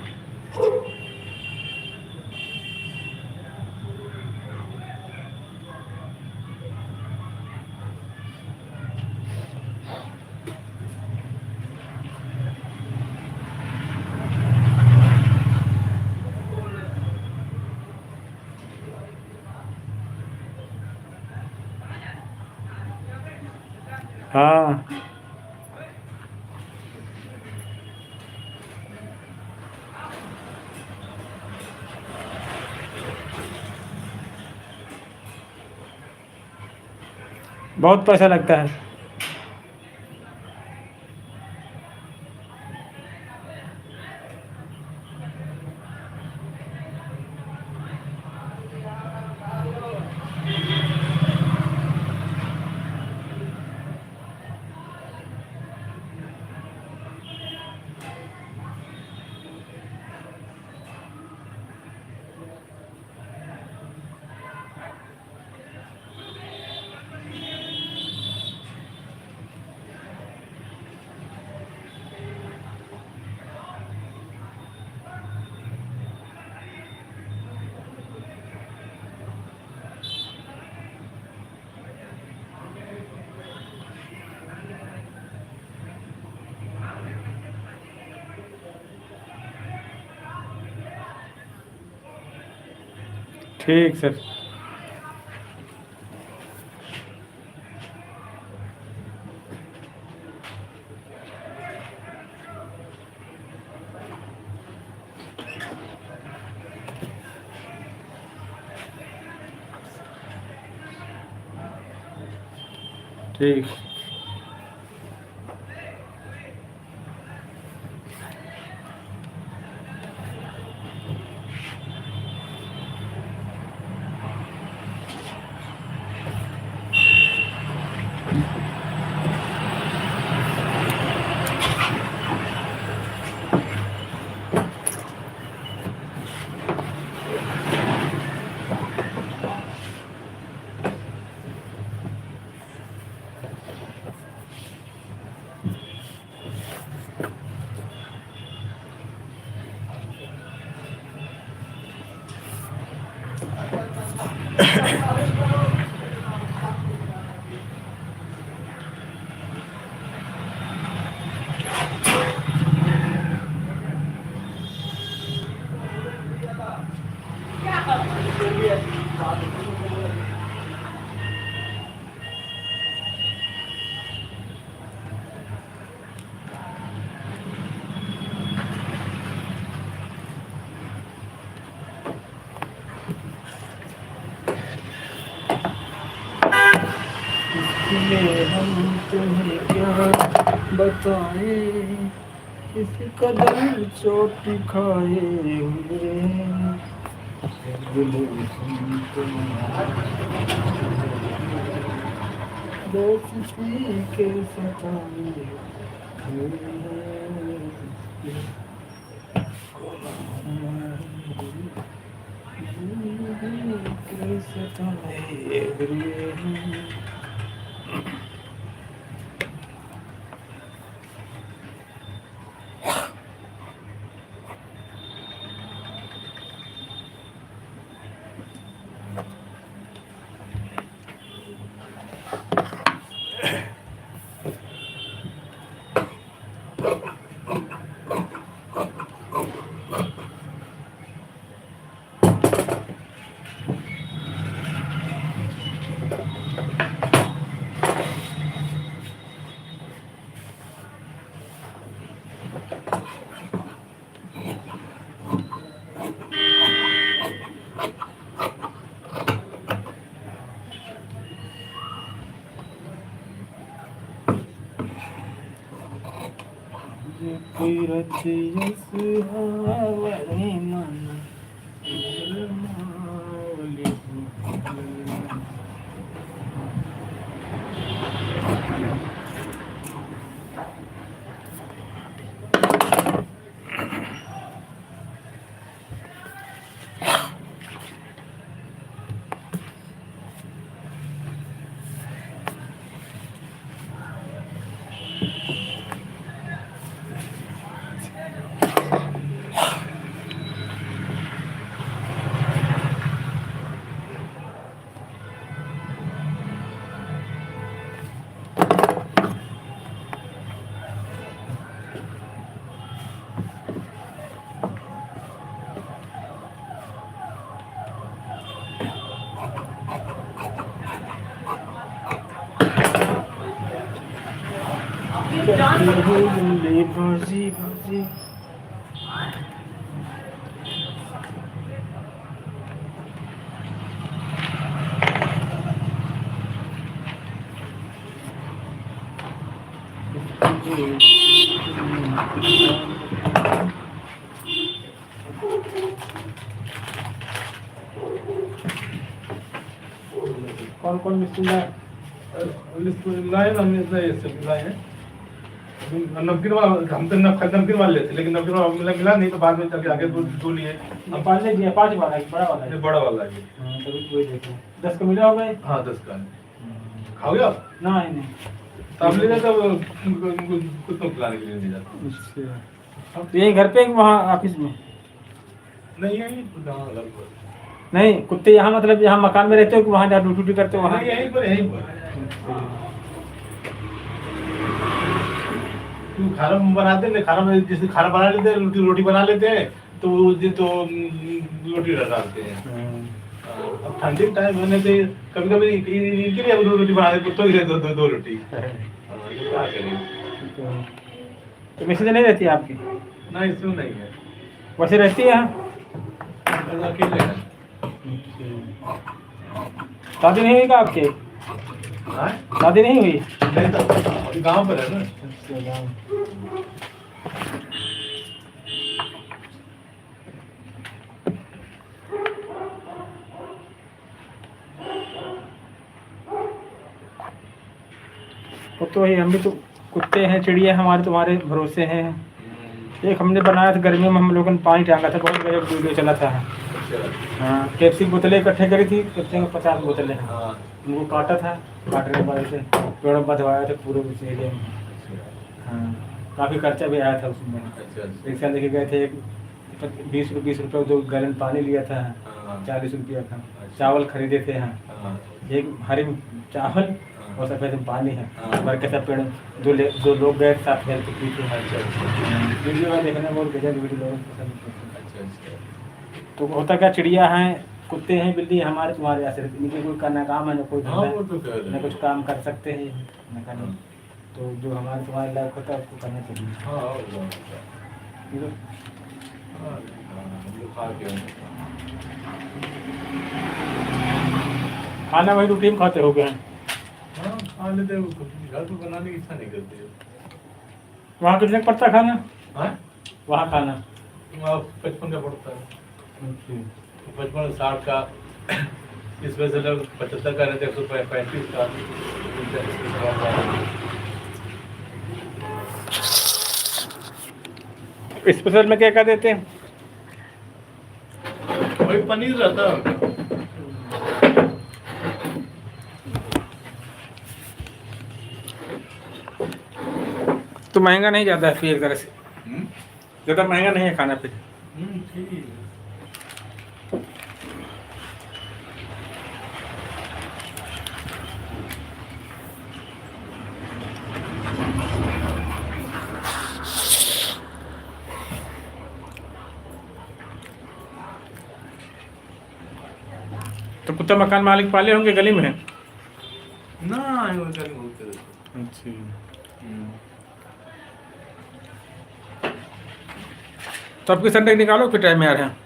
हाँ बहुत पैसा लगता है। ठीक सर। ठीक ये हम तुम्हें क्या बताएं, इस कदर चोट खाए हुए दिल हम दोस्ती के सताए के सताए हुए। बाजी बाजी कौन कौन मिस्त्री लाए? लाए ना, हमने इतना ये सब लाए हैं। नमकीन वाला हम तो नमकीन वाले लेते, लेकिन नमकीन वाला मिला नहीं, तो बाद में चल के आगे दो लिए। हम 5 ले दिए, 5 वाला है, बड़ा वाला है। ये बड़ा वाला है। हाँ, तभी तो वही देखो 10 का मिला होगा ये? हाँ 10 का। खाओगे आप? ना नहीं तो हम ले जाते कुछ तो खिलाने के लिए नहीं जाते। अच्छा, तो यही घर पे है कि वहाँ ऑफिस में? नहीं यही घर पर। नहीं, कुत्ते यहाँ मतलब यहाँ मकान में रहते हो कि वहाँ जहाँ ड्यूटी करते हो वहाँ? नहीं, यहीं पर खाना बनाते हैं, खाना में जैसे खाना बना लेते हैं, रोटी बना लेते हैं, तो रोटी डालते हैं। अब ठंडी टाइम होने से कभी कभी इनके लिए दो रोटी बना देते, कुत्तों के लिए दो रोटी। क्या करें? तो मैसेज नहीं रहती है आपकी? ना इसमें नहीं है, वैसे रहती है यहाँ? अकेले हैं। शादी नहीं हुई क्या आपके? हाँ? शादी नहीं हुई? नहीं तो अभी गाँव पर है ना। तो वही हम भी तो कुत्ते हैं, चिड़िया हमारे तुम्हारे भरोसे हैं। एक हमने बनाया था गर्मियों में, हम लोगों ने पानी टांगा था, बहुत गजब वीडियो चला था। हाँ, कैप्सी बोतलें इकट्ठे करी थी, कैप्सी में 50 बोतलें हैं। उनको काटा था, काटने के बाद से पेड़ों पर बधवाया था पूरे उस एरिया में। हाँ, काफ़ी खर्चा भी आया था उसमें। रिक्शा लेके गए थे, 20 रुपये जो गैलन पानी लिया था, 40 रुपया का चावल खरीदे थे। हाँ, एक हरी चावल और सफेद पानी है, भर के सब पेड़। दो लोग गए साथ हेल्प की थी। वीडियो में देखने बहुत गजब वीडियो लोगों को पसंद करते हैं। तो होता क्या, चिड़िया हैं, कुत्ते हैं, बिल्ली हमारे तुम्हारे ऐसे रहते, इनके कोई करना काम है, ना कोई धंधा, ना कुछ काम कर सकते हैं, ना करना। तो जो हमारे तुम्हारे लायक होता है उसको करना चाहिए। खाना वही रूटीन खाते हो गए हैं? खा लेते हैं, घर पे बनाने की इच्छा नहीं करती है। वहाँ कितने का पड़ता खाना? हाँ वहाँ खाना वहाँ 55 का पड़ता है, 55-60 का, इसमें से लोग 75 का रहते, 135 का। स्पेशल में क्या क्या देते हैं? वही पनीर रहता है। तो महंगा नहीं ज़्यादा है फिर एक तरह से, ज़्यादा महंगा नहीं है खाना फिर। ठीक है। तो कुत्ता मकान मालिक पाले होंगे गली में? ना ये उनका नहीं बोलते रहते। अच्छा। तो आपकी संडे निकालो फिर टाइम में आ रहे हैं।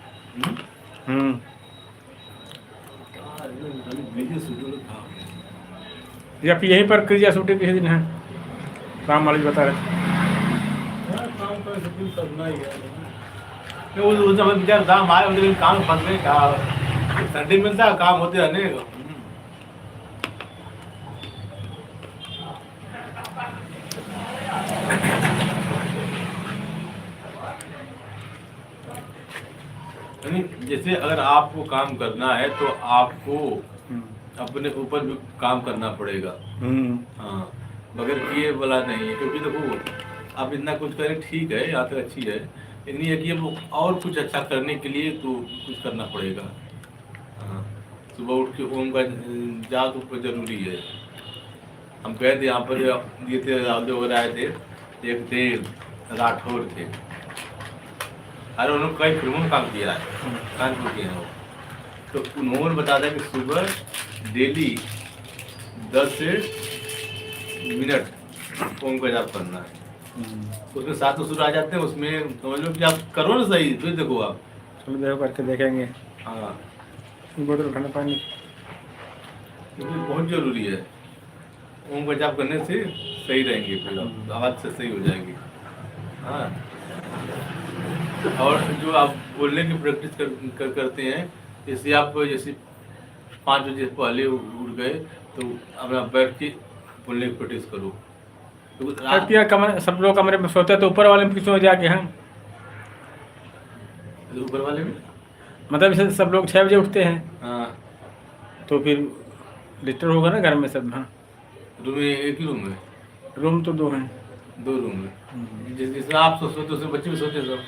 या फिर यहीं पर क्रिया शूटिंग किसी दिन है? राम मालिक बता रहे। काम का शेड्यूल करना ही है। उस समय बेचारे दाम आए लेकिन काम फंस गए, क्या संडे मिलता है, काम होते रहने। जैसे अगर आपको काम करना है तो आपको अपने ऊपर भी काम करना पड़ेगा। हाँ, बगैर किए वाला नहीं है, क्योंकि देखो आप इतना कुछ करें ठीक है, यहाँ तक अच्छी है, लेकिन ये कि अब और कुछ अच्छा करने के लिए तो कुछ करना पड़ेगा। हाँ, सुबह उठ के ओम का जाप तो जरूरी है। हम गए थे यहाँ पर, ये थे रावदेव वगैरह आए थे, एक थे राठौर थे, अरे उन्होंने कई फिल्मों में काम किया है, कानपुर के हैं वो। तो उन्होंने बता दिया कि सुबह डेली 10 मिनट ओम का जाप करना है। उसमें 7 असुर आ जाते हैं, उसमें समझ लो कि आप करो ना सही, फिर देखो आप। चलो देखो करके देखेंगे। हाँ, बोतल खाना पानी ये बहुत जरूरी है। ओम का जाप करने से सही रहेंगे, फिर आप आवाज़ से सही हो जाएगी। हाँ, और जो आप बोलने की प्रैक्टिस करते हैं, जैसे आप जैसे 5 बजे पहले उठ गए तो अपना बैठ के बोलने की प्रैक्टिस करो। तो क्या कमरे, सब लोग कमरे में सोते हैं तो ऊपर वाले में किसमें जाके हैं? ऊपर वाले में मतलब जैसे सब लोग 6 बजे उठते हैं, हाँ, तो फिर डिस्टर्ब होगा ना घर में सब। हाँ, रूम में एक ही रूम है, रूम तो 2 हैं। 2 रूम है। जैसे आप सोते उसमें बच्चे भी सोते सब?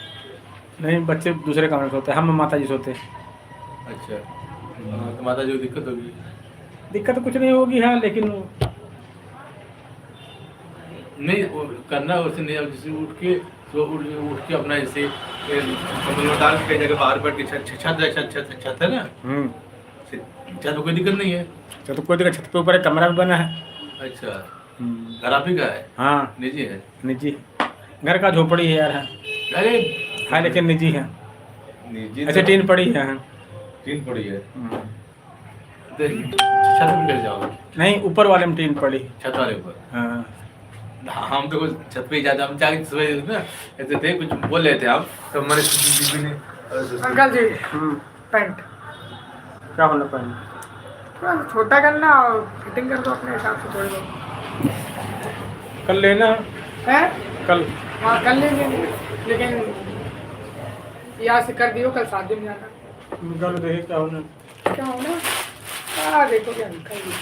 नहीं, बच्चे दूसरे कमरे में सोते हैं, हम माता जी सोते हैं। अच्छा, हाँ, तो माता जी को दिक्कत होगी? दिक्कत कुछ नहीं होगी, हाँ, लेकिन नहीं वो करना वैसे नहीं। अब जैसे उठ के अपना जैसे कमरे में डाल के कहीं जगह बाहर बैठ के छत है ना, छत में कोई दिक्कत नहीं है। तो कोई दिक्कत, छत पे ऊपर एक कमरा भी बना है। अच्छा, घर आप ही का है? हाँ, निजी है? निजी घर का झोपड़ी है यार। अरे हाँ, लेकिन निजी है। निजी अच्छा, टीन पड़ी है। हाँ, टीन पड़ी है। तो छत में कैसे जाओगे? नहीं, ऊपर वाले में टीन पड़ी। छत वाले ऊपर? हाँ, हम तो कुछ छत पे ही जाते, हम जाके सुबह ना ऐसे थे, कुछ बोल रहे थे आप, तो हमारे बीबी ने अंकल जी पैंट क्या होना पाएंगे? थोड़ा छोटा करना और फिटिंग कर दो अपने हिसाब से थोड़ी बहुत। कल लेना है कल। हाँ, कर लेंगे, लेकिन यहाँ से कर दियो, कल शादी में जाना। कल देखिए क्या होना। क्या होना? हाँ, देखो क्या अंकल जी,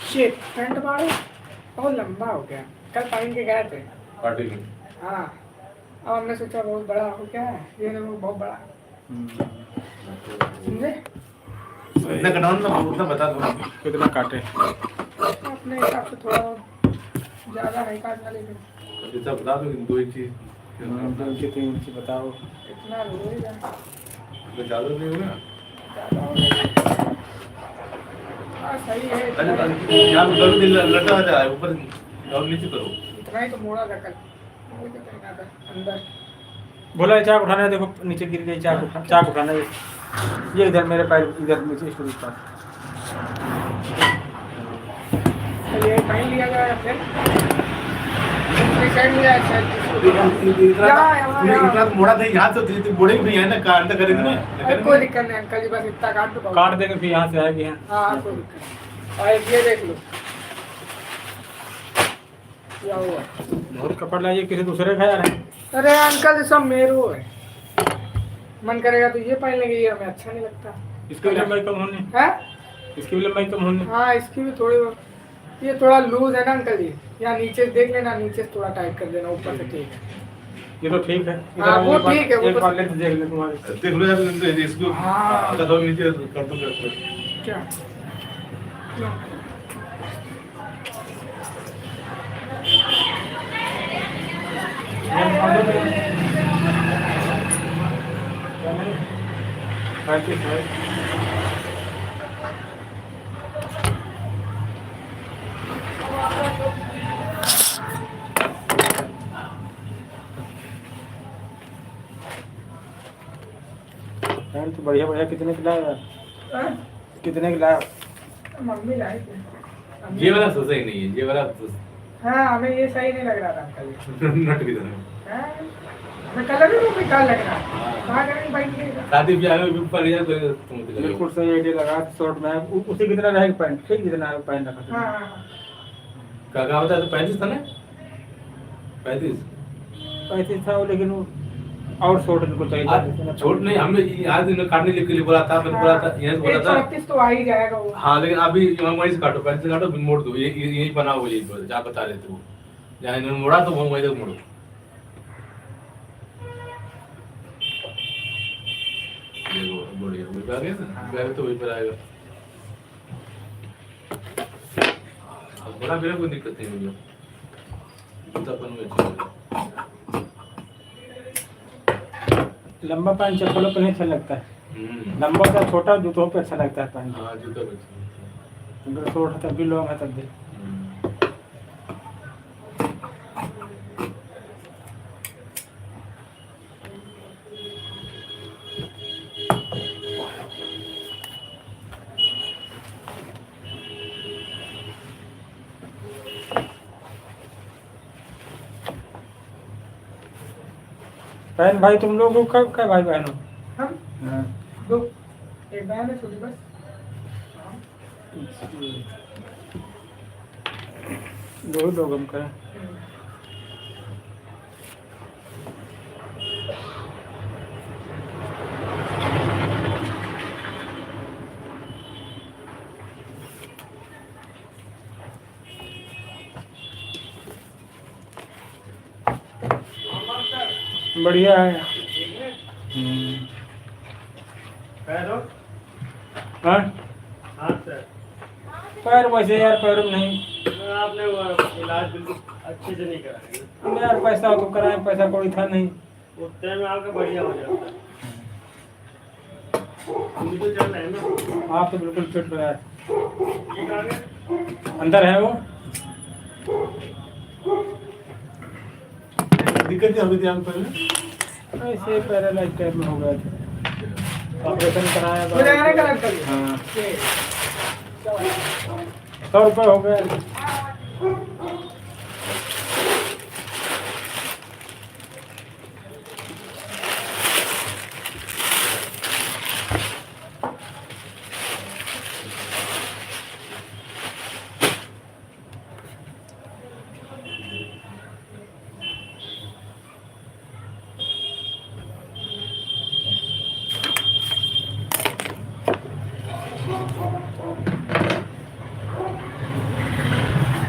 शिट पैंट मारो, बहुत लंबा हो गया। कल पहन के गए थे पार्टी में। हाँ, अब हमने सोचा बहुत बड़ा हो गया है, ये ना वो बहुत बड़ा, समझे? इतना कटाऊं ना, उतना बता दो कितना काटे। अपने हिसाब से थोड़ा ज़्यादा है काटना, लेकिन इतना बता दो, 2 इंची 3 इंची बताओ। इतना रोएगा ज़्यादा नहीं होगा। ज़्यादा हो गया। हाँ, सही है। यहाँ पे लटा रहता है ऊपर और नीचे करो। इतना ही तो मोड़ा था कल, वो तो कहना था अंदर। बोला है चाक उठाना है, देखो नीचे गिर गई चाक उठाना है। ये इधर मेरे पैर इधर नीचे स्टूल पर। जाते हैं साइड में जाए साइड इतना मोड़ा था यहाँ तो बोड़े भी है ना कांड करेंगे ना कोई दिक्कत नहीं अंकल जी बस इतना काट दो काट देंगे फिर यहाँ से आएगी यहाँ। हाँ कोई दिक्कत नहीं। और ये देख लो क्या हुआ बहुत कपड़ लाइए किसी दूसरे का यार है। अरे अंकल ये सब मेरो है मन करेगा तो ये पहन लेंगे ये हमें अच्छा नहीं लगता इसकी भी लंबाई कम होनी है इसकी भी लंबाई कम होनी। हाँ इसकी भी थोड़ी ये थोड़ा लूज है ना अंकल जी यहाँ नीचे देख लेना नीचे से थोड़ा टाइट कर देना ऊपर से ठीक है ये तो ठीक है। हाँ, वो ठीक है, वो एक तो- बार लेते देख ले तुम्हारे। देख लो यार इसको हाँ। कदम नीचे कर दो क्या पैंट तो बढ़िया बढ़िया कितने की लाया हाँ? कितने की लाया? मम्मी लाई थी ये वाला सोचा ही नहीं है ये वाला हाँ हमें ये सही नहीं लग रहा था अंकल जी नट की तरह हाँ? हमें कलर भी वो बेकार लग रहा है कहाँ करेंगे भाई के शादी ब्याह में ऊपर गया तो तुम बिल्कुल सही आइडिया लगा शॉर्ट में उसी कितना रहेगा पैंट ठीक जितना है पैंट रखा हाँ हाँ क्या होता है तो 35 था ना 35 पैंतीस था वो लेकिन वो और शॉर्ट इनको चाहिए छोट नहीं हमें आज दिन काटने के लिए बोला था मैंने बोला था यहाँ से बोला था 138 तो आ ही जाएगा वो हाँ लेकिन अभी वहीं से काटो 35 काटो फिर मोड़ दो ये यही बना हुआ यही जहाँ बता रहे थे वो जहाँ इन्होंने मोड़ा तो वो वहीं तक मोड़ो देखो बढ़िया वही पे आ गया ना गया तो वही पर आएगा अब बड़ा मेरा कोई दिक्कत नहीं मुझे जूतापन में अच्छा है लंबा पैंट चप्पलों पे नहीं अच्छा लगता है लंबा सा छोटा जूतों पे अच्छा लगता है पैंट हाँ जूता भी अच्छा है। अगर शॉर्ट है तब भी लॉन्ग है तब भी। बहन भाई तुम लोग को कब क्या भाई बहन हो? हम हाँ। दो एक बहन है छोटी बस दो लोग हम करें बढ़िया है। हाँ? पैर वैसे यार पैर में नहीं आपने वो इलाज बिल्कुल अच्छे से नहीं कराया यार पैसा तो कराए पैसा कोई था नहीं उतने में आपका बढ़िया हो जाता है बिल्कुल चल रहा है ना आप तो बिल्कुल फिट हो यार ठीक आ गया अंदर है वो दिक्कत क्या हुई थी आपको पहले ऐसे पैरालाइज टाइप में हो गया था ऑपरेशन कराया हो जाएगा ना कलर कर हाँ ये 100 रुपये हो गए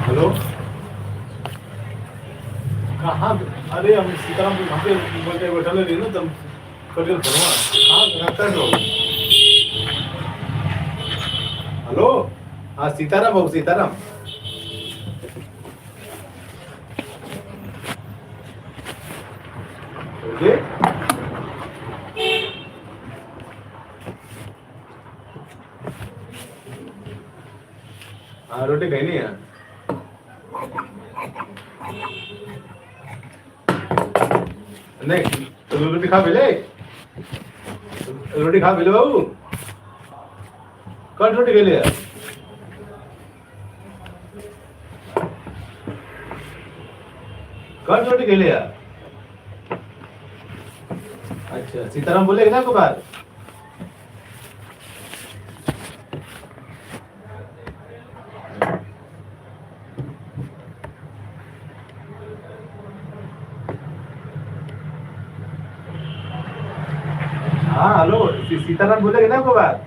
हेलो कहाँ अरे हम सीताराम वहाँ पे बोलते बैठा ले ना तब कटियल भरवा कहाँ रखता है हेलो हाँ सीताराम बाबू सीताराम ओके हाँ रोटी खाई नहीं है नहीं तो रोटी खा मिले रोटी खा मिले बाबू कल रोटी के लिए कौन छोटी खेले यार? अच्छा सीताराम बोलेगा ना आपको बात? हाँ हेलो सीताराम बोलेगा ना आपको बात?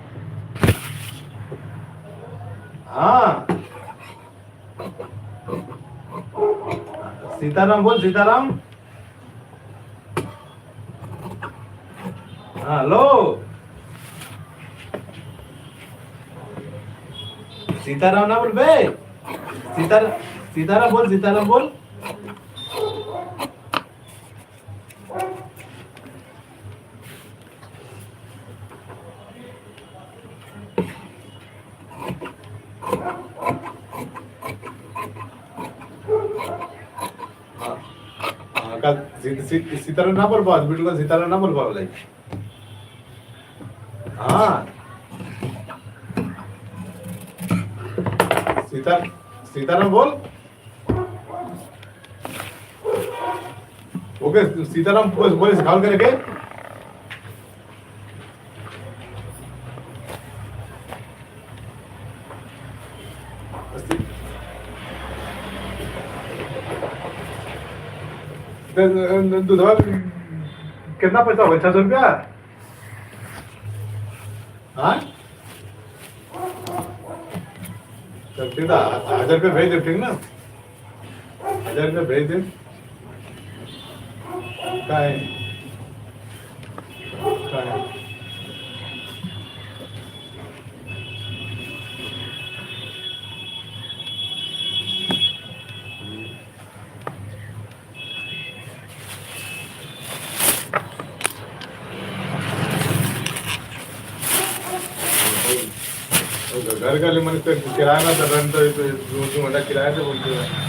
हाँ सीताराम बोल सीताराम। हाँ हेलो सीताराम ना बोल बे। सीताराम बोल सीताराम बोल। का सीताराम ना बोल पाओ बिल्कुल सीताराम ना बोल पाओ लाइक। हाँ सीताराम बोल। ओके सीताराम बोले सिखाओ करके। दूधवा कितना पैसा होगा? 600 रुपया। हाँ तब ठीक है 1000 रुपये भेज दे ठीक ना? 1000 रुपये भेज दे। क्या है? क्या है? घर का मैंने किराया ना रेंट तो घंटा किराया से बोलते हैं।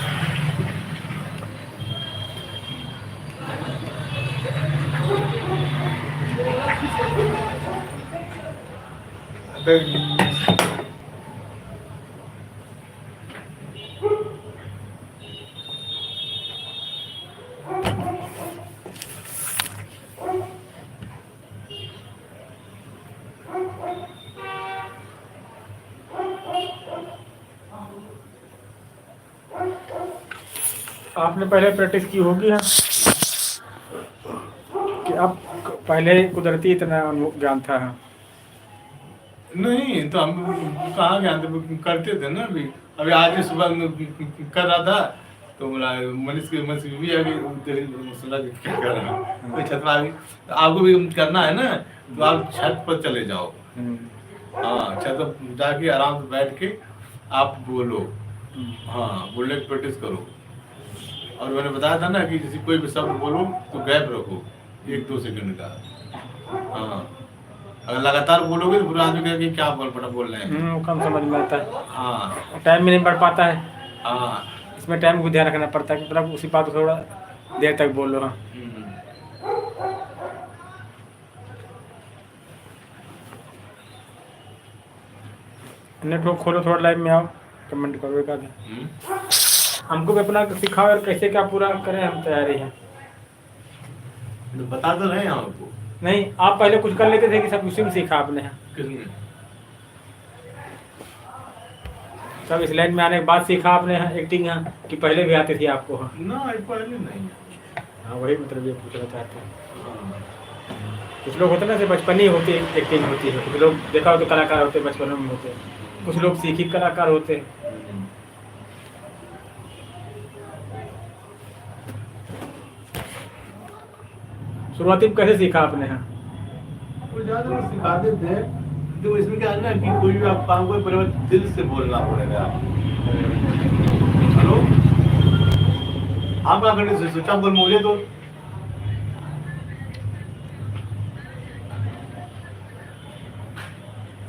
आपने पहले प्रैक्टिस की होगी हाँ कि आप पहले कुदरती इतना ज्ञान था हाँ? नहीं तो हम कहाँ ज्ञान करते थे ना। अभी आज ही सुबह कर रहा था तो बोला मनीष की भी आ गई सुना कि क्या कर रहा है कोई छत पर आ गई। तो आपको भी करना है ना तो आप छत पर चले जाओ। हाँ छत पर जाके आराम से बैठ के आप बोलो। हाँ बोलने की प्रैक्टिस करो। और मैंने बताया था ना कि किसी कोई भी शब्द बोलो तो गैप रखो 1-2 सेकंड का। हाँ अगर लगातार बोलोगे तो पूरा आदमी कहेगा कि क्या बोल रहे हैं। कम समझ में आता है। हाँ टाइम में नहीं बढ़ पाता है। हाँ इसमें टाइम को ध्यान रखना पड़ता है कि मतलब उसी बात को थोड़ा देर तक बोलो हाँ। नेटवर्क खोलो थोड़ा लाइव में आओ कमेंट करो एक आधे। हमको भी अपना सिखाओ और कैसे क्या पूरा करें हम तैयारी हैं। तो बता तो रहे हैं आपको। नहीं आप पहले कुछ कर लेते थे कि सब उसी में सीखा आपने किसने? सब इस लाइन में आने के बाद सीखा आपने एक्टिंग हाँ कि पहले भी आती थी आपको हाँ? ना पहले नहीं। हाँ वही मतलब ये पूछना चाहते हैं। कुछ लोग होते हैं ना से बचपन ही होती एक्टिंग होती है। कुछ लोग देखा हो तो कलाकार होते बचपन में होते हैं। कुछ लोग सीखी कलाकार होते हैं। शुरुआती में कैसे सीखा आपने यहाँ? वो ज़्यादा लोग सिखाते थे तो इसमें क्या है ना कि कोई भी आप काम को पहले दिल से बोलना पड़ेगा। हेलो आप क्या करने से स्विच ऑफ कर मुझे तो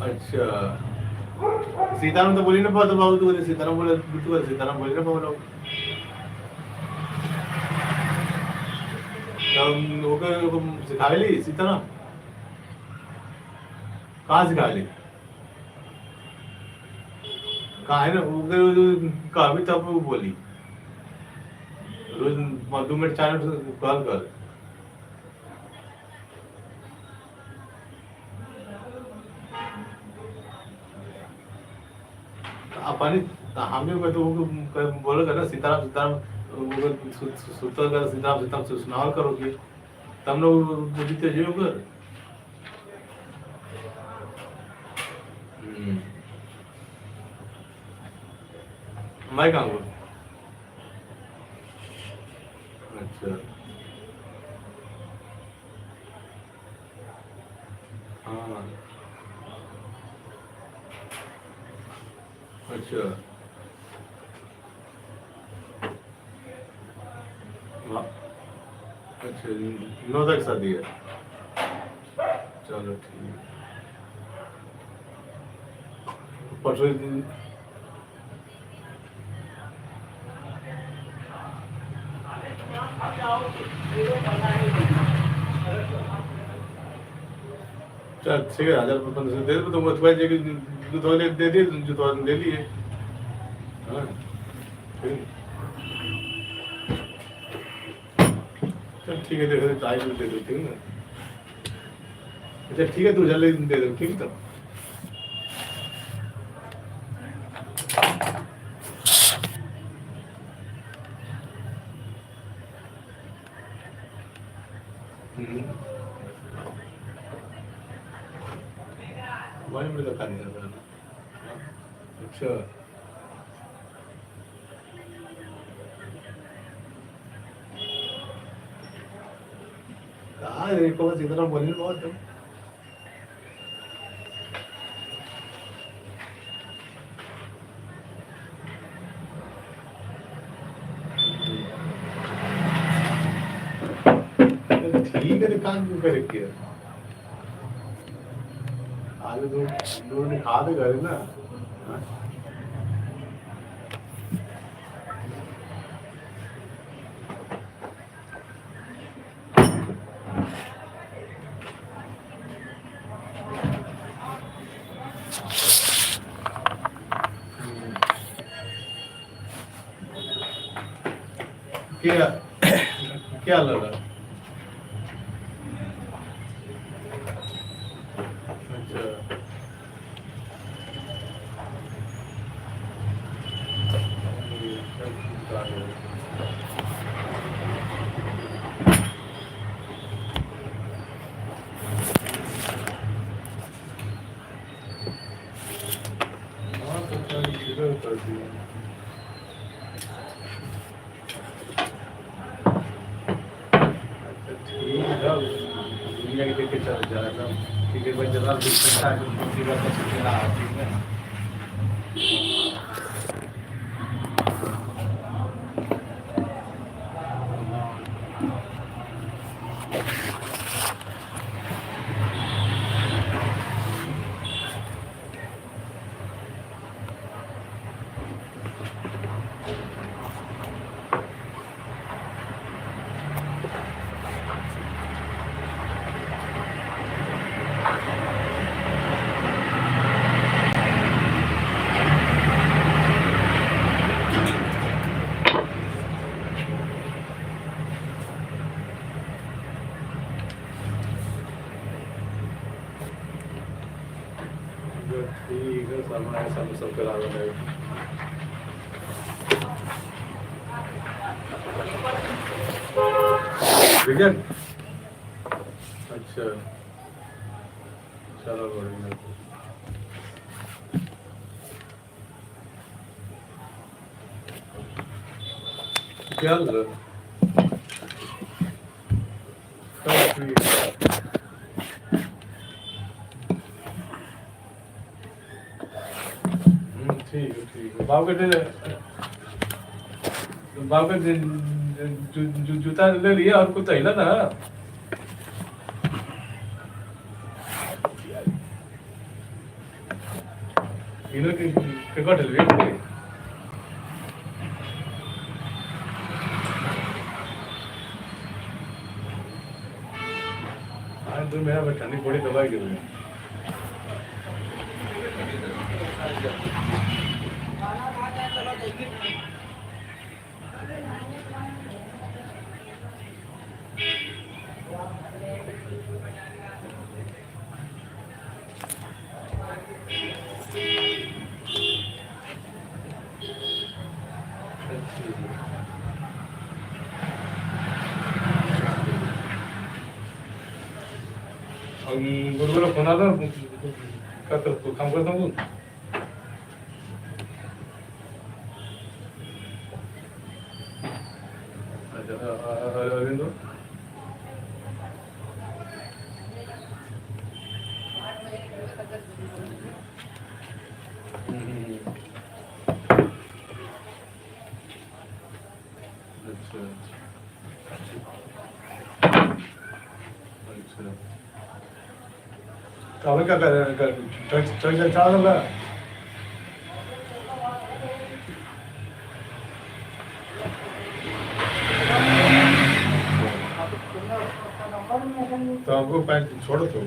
अच्छा सीताराम तो बोली ना बहुत बाबू तो बोले सीताराम बोले बिल्कुल सीताराम बोले ना बोलो। सिखा ली सीताराम कहाँ सिखा ली? कहाँ है ना कहा भी तब वो बोली रोज 2 मिनट 4 मिनट कॉल कर। अपन हमें तो बोलेगा ना सीताराम सीताराम सुतर कर सीताराम सीताराम से सुनाव करोगे तब लोग बुझते जो कर। मैं कहाँ हूँ? अच्छा हाँ अच्छा हाँ, अच्छा 9 तक शादी है। चलो ठीक है। परसों चल ठीक है 1000-1500 दे दो। तुम अथवा जो तो ले दे दिए जो तो ले लिए। हाँ ठीक चल ठीक है दे दो टाइम दे दो ठीक है ना। अच्छा ठीक है तू जल्दी दे दो ठीक है तो। वही में तो करने का था। अच्छा कहाँ है को बस इतना बोलने बहुत है। ठीक है काम क्यों करे किया आज दो ने खा दे करे ना। हाँ? क्या क्या लगा? अच्छा हाँ तो चल इधर कर दिया। ठीक है जाओ दुनिया के देख के चल जा रहा था। ठीक है भाई जरा दिख सकता है तो दूसरी बात तो सोच रहा है ठीक है। ठीक है सामने सब सब करा रहा है। विजन अच्छा चलो बढ़िया। क्या लगा? ठीक है बाबू के जूता ले लिया और कुछ हिला ना। इन्हों के कट लिया आज तो मेरा ठंडी बड़ी दवाई गिर गई। गुरुकुल फोन आला का करतो काम करतो तू अच्छा अरविंद अच्छा अच्छा तो अभी क्या कर ट्रक चाल रहा है तो आपको पैंट छोड़ो तो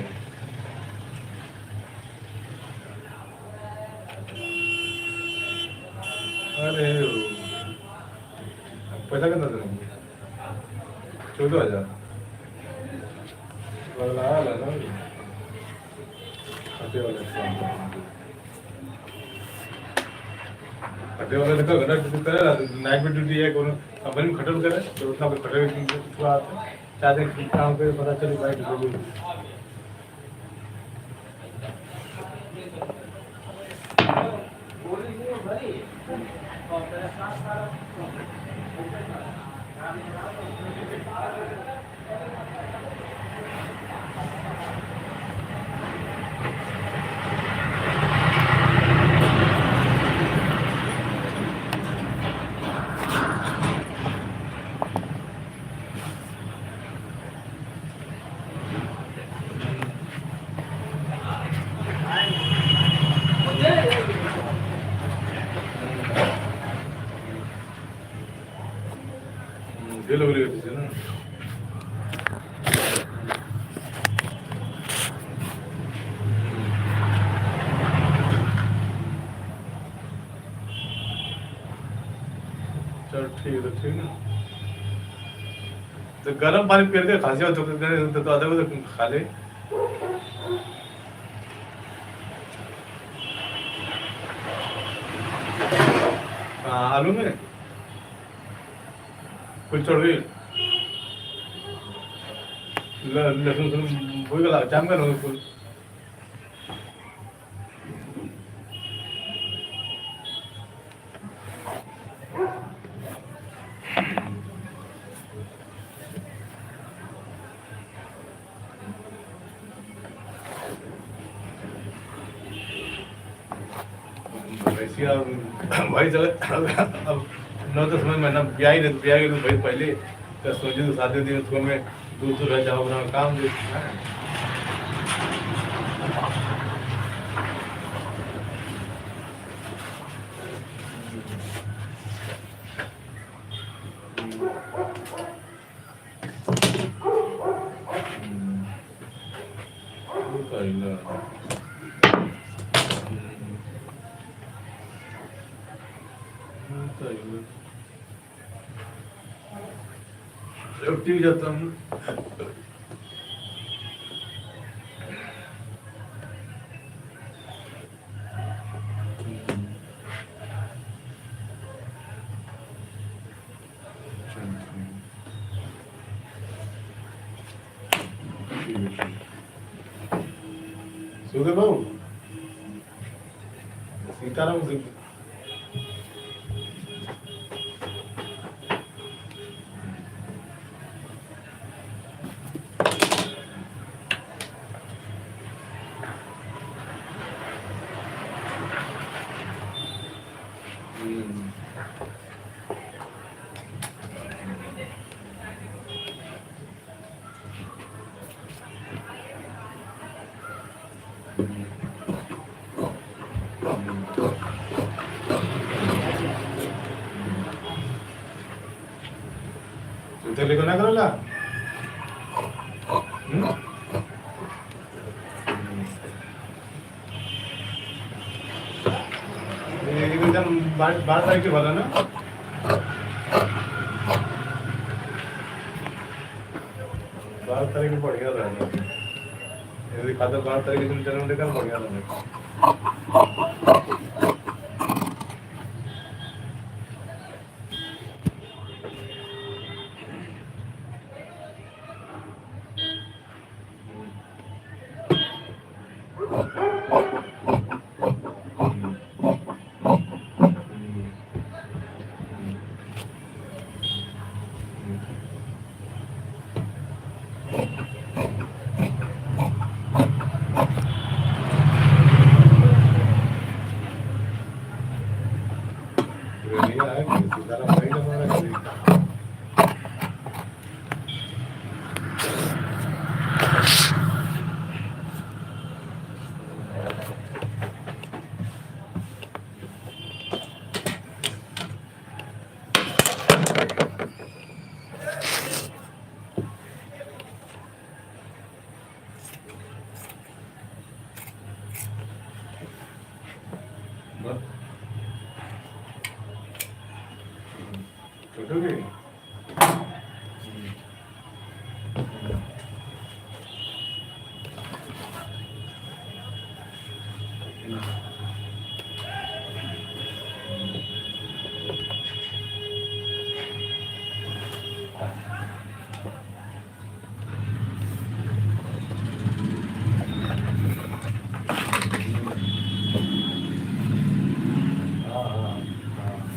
अरे पैसा कितना देना 14,000 वाला आला ना खाते वाले देखो घंटा ड्यूटी करे नाइट में ड्यूटी है कौन कंपनी में खटल करे तो उतना खटल थोड़ा चाहते काम करे पता चले भाई ड्यूटी डिलीवरी करते थे ना चलो ठीक है तो गर्म पानी पीते खांसी हो तो आधा को खा ले आलू में कुछ छोड़ गई लहसुन भूल गया जाम कर फुल भाई चले अब 9-10 महीना ब्याह ही तो भाई पहले तो सोचे तो 7 दिन उसको मैं दूर रह जाओ अपना काम दे टीवी जाता हूँ सुधे बाबू सीताराम तेरे को ना करोला एकदम 12 तारीख के वाला ना 12 तारीख को बढ़िया रहना यदि खाता 12 तारीख को जन्म लेकर बढ़िया रहना रेडिया है कि सीताराम भाई का हमारा कभी बस छोटू की हाँ हाँ हाँ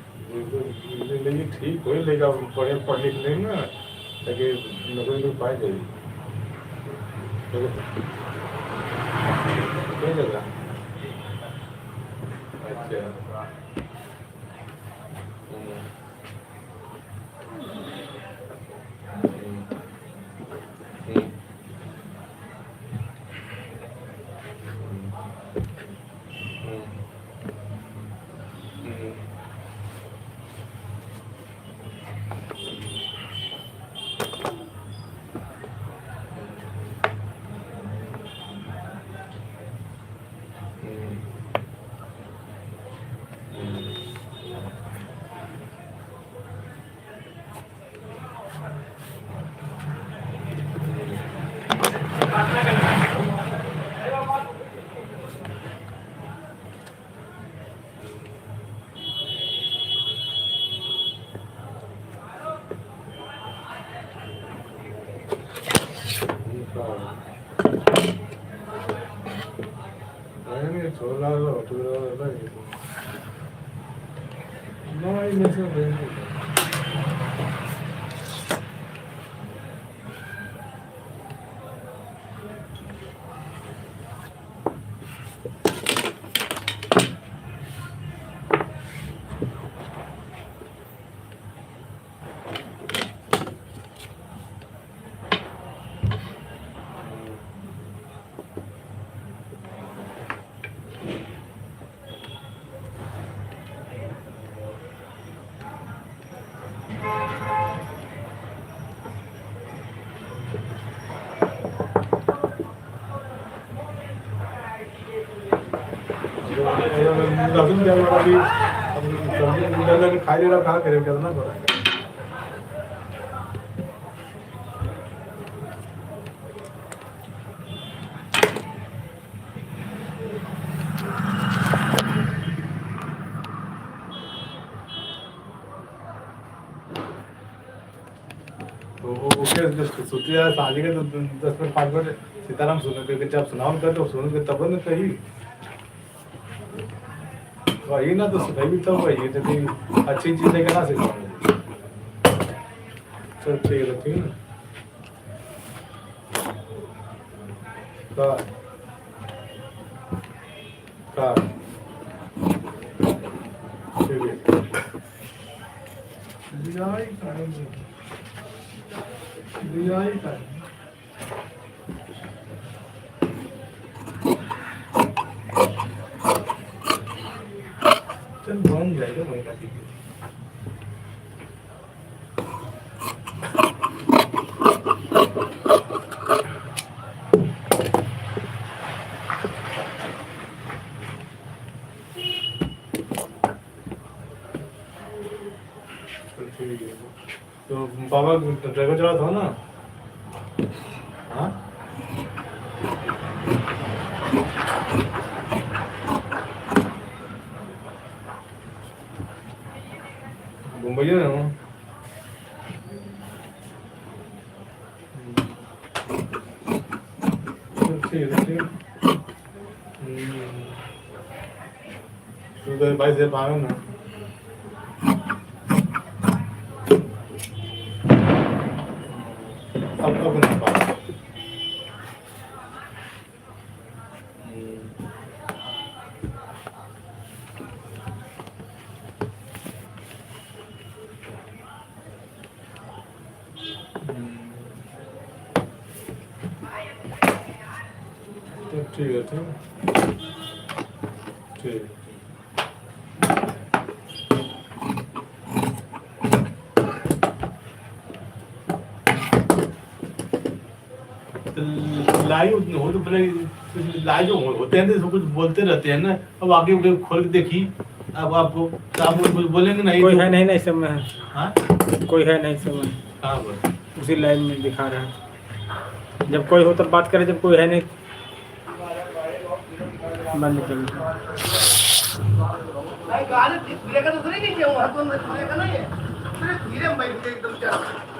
लेकिन ठीक हो लेगा बड़े पढ़ लिख लेंगे ना ताकि नौकरी तो पाए जाएगी क्या जगह अच्छा नहीं छोला होटल नहीं मैं सब क्या अभी सब्जी खाई ले रहा कहाँ करे करना पड़ा तो ओके सोचे यार शादी के तो 10 मिनट 5 मिनट सीताराम सुनो क्योंकि जब सुनाओ कर तो सुनो तब न कही वही ना तो सुनाई भी तब वही जब अच्छी चीज लेकर ना सिखाओ चल ठीक है ठीक है का का ठीक है दियाई का चल बन जाएगा वही का तो पापा ड्राइवर चला था ना हाँ मुंबई है ना ठीक है ठीक। तो 22 से पावे ना। अब ना पा। ठीक है ठीक। ठीक। लाइव हो तो पहले लाइव जो होते हैं तो कुछ बोलते रहते हैं ना। अब आगे उधर खोल के देखी। अब आपको आप बोलेंगे नहीं कोई तो, है नहीं, नहीं सब में है। हाँ कोई है नहीं सब में, कहाँ पर? उसी लाइन में दिखा रहा है। जब कोई हो तब बात करें, जब कोई है नहीं बंद कर दो। गाने धीरे का तो नहीं क्या हुआ तो धीरे का नहीं है धीरे में बैठ के एकदम चल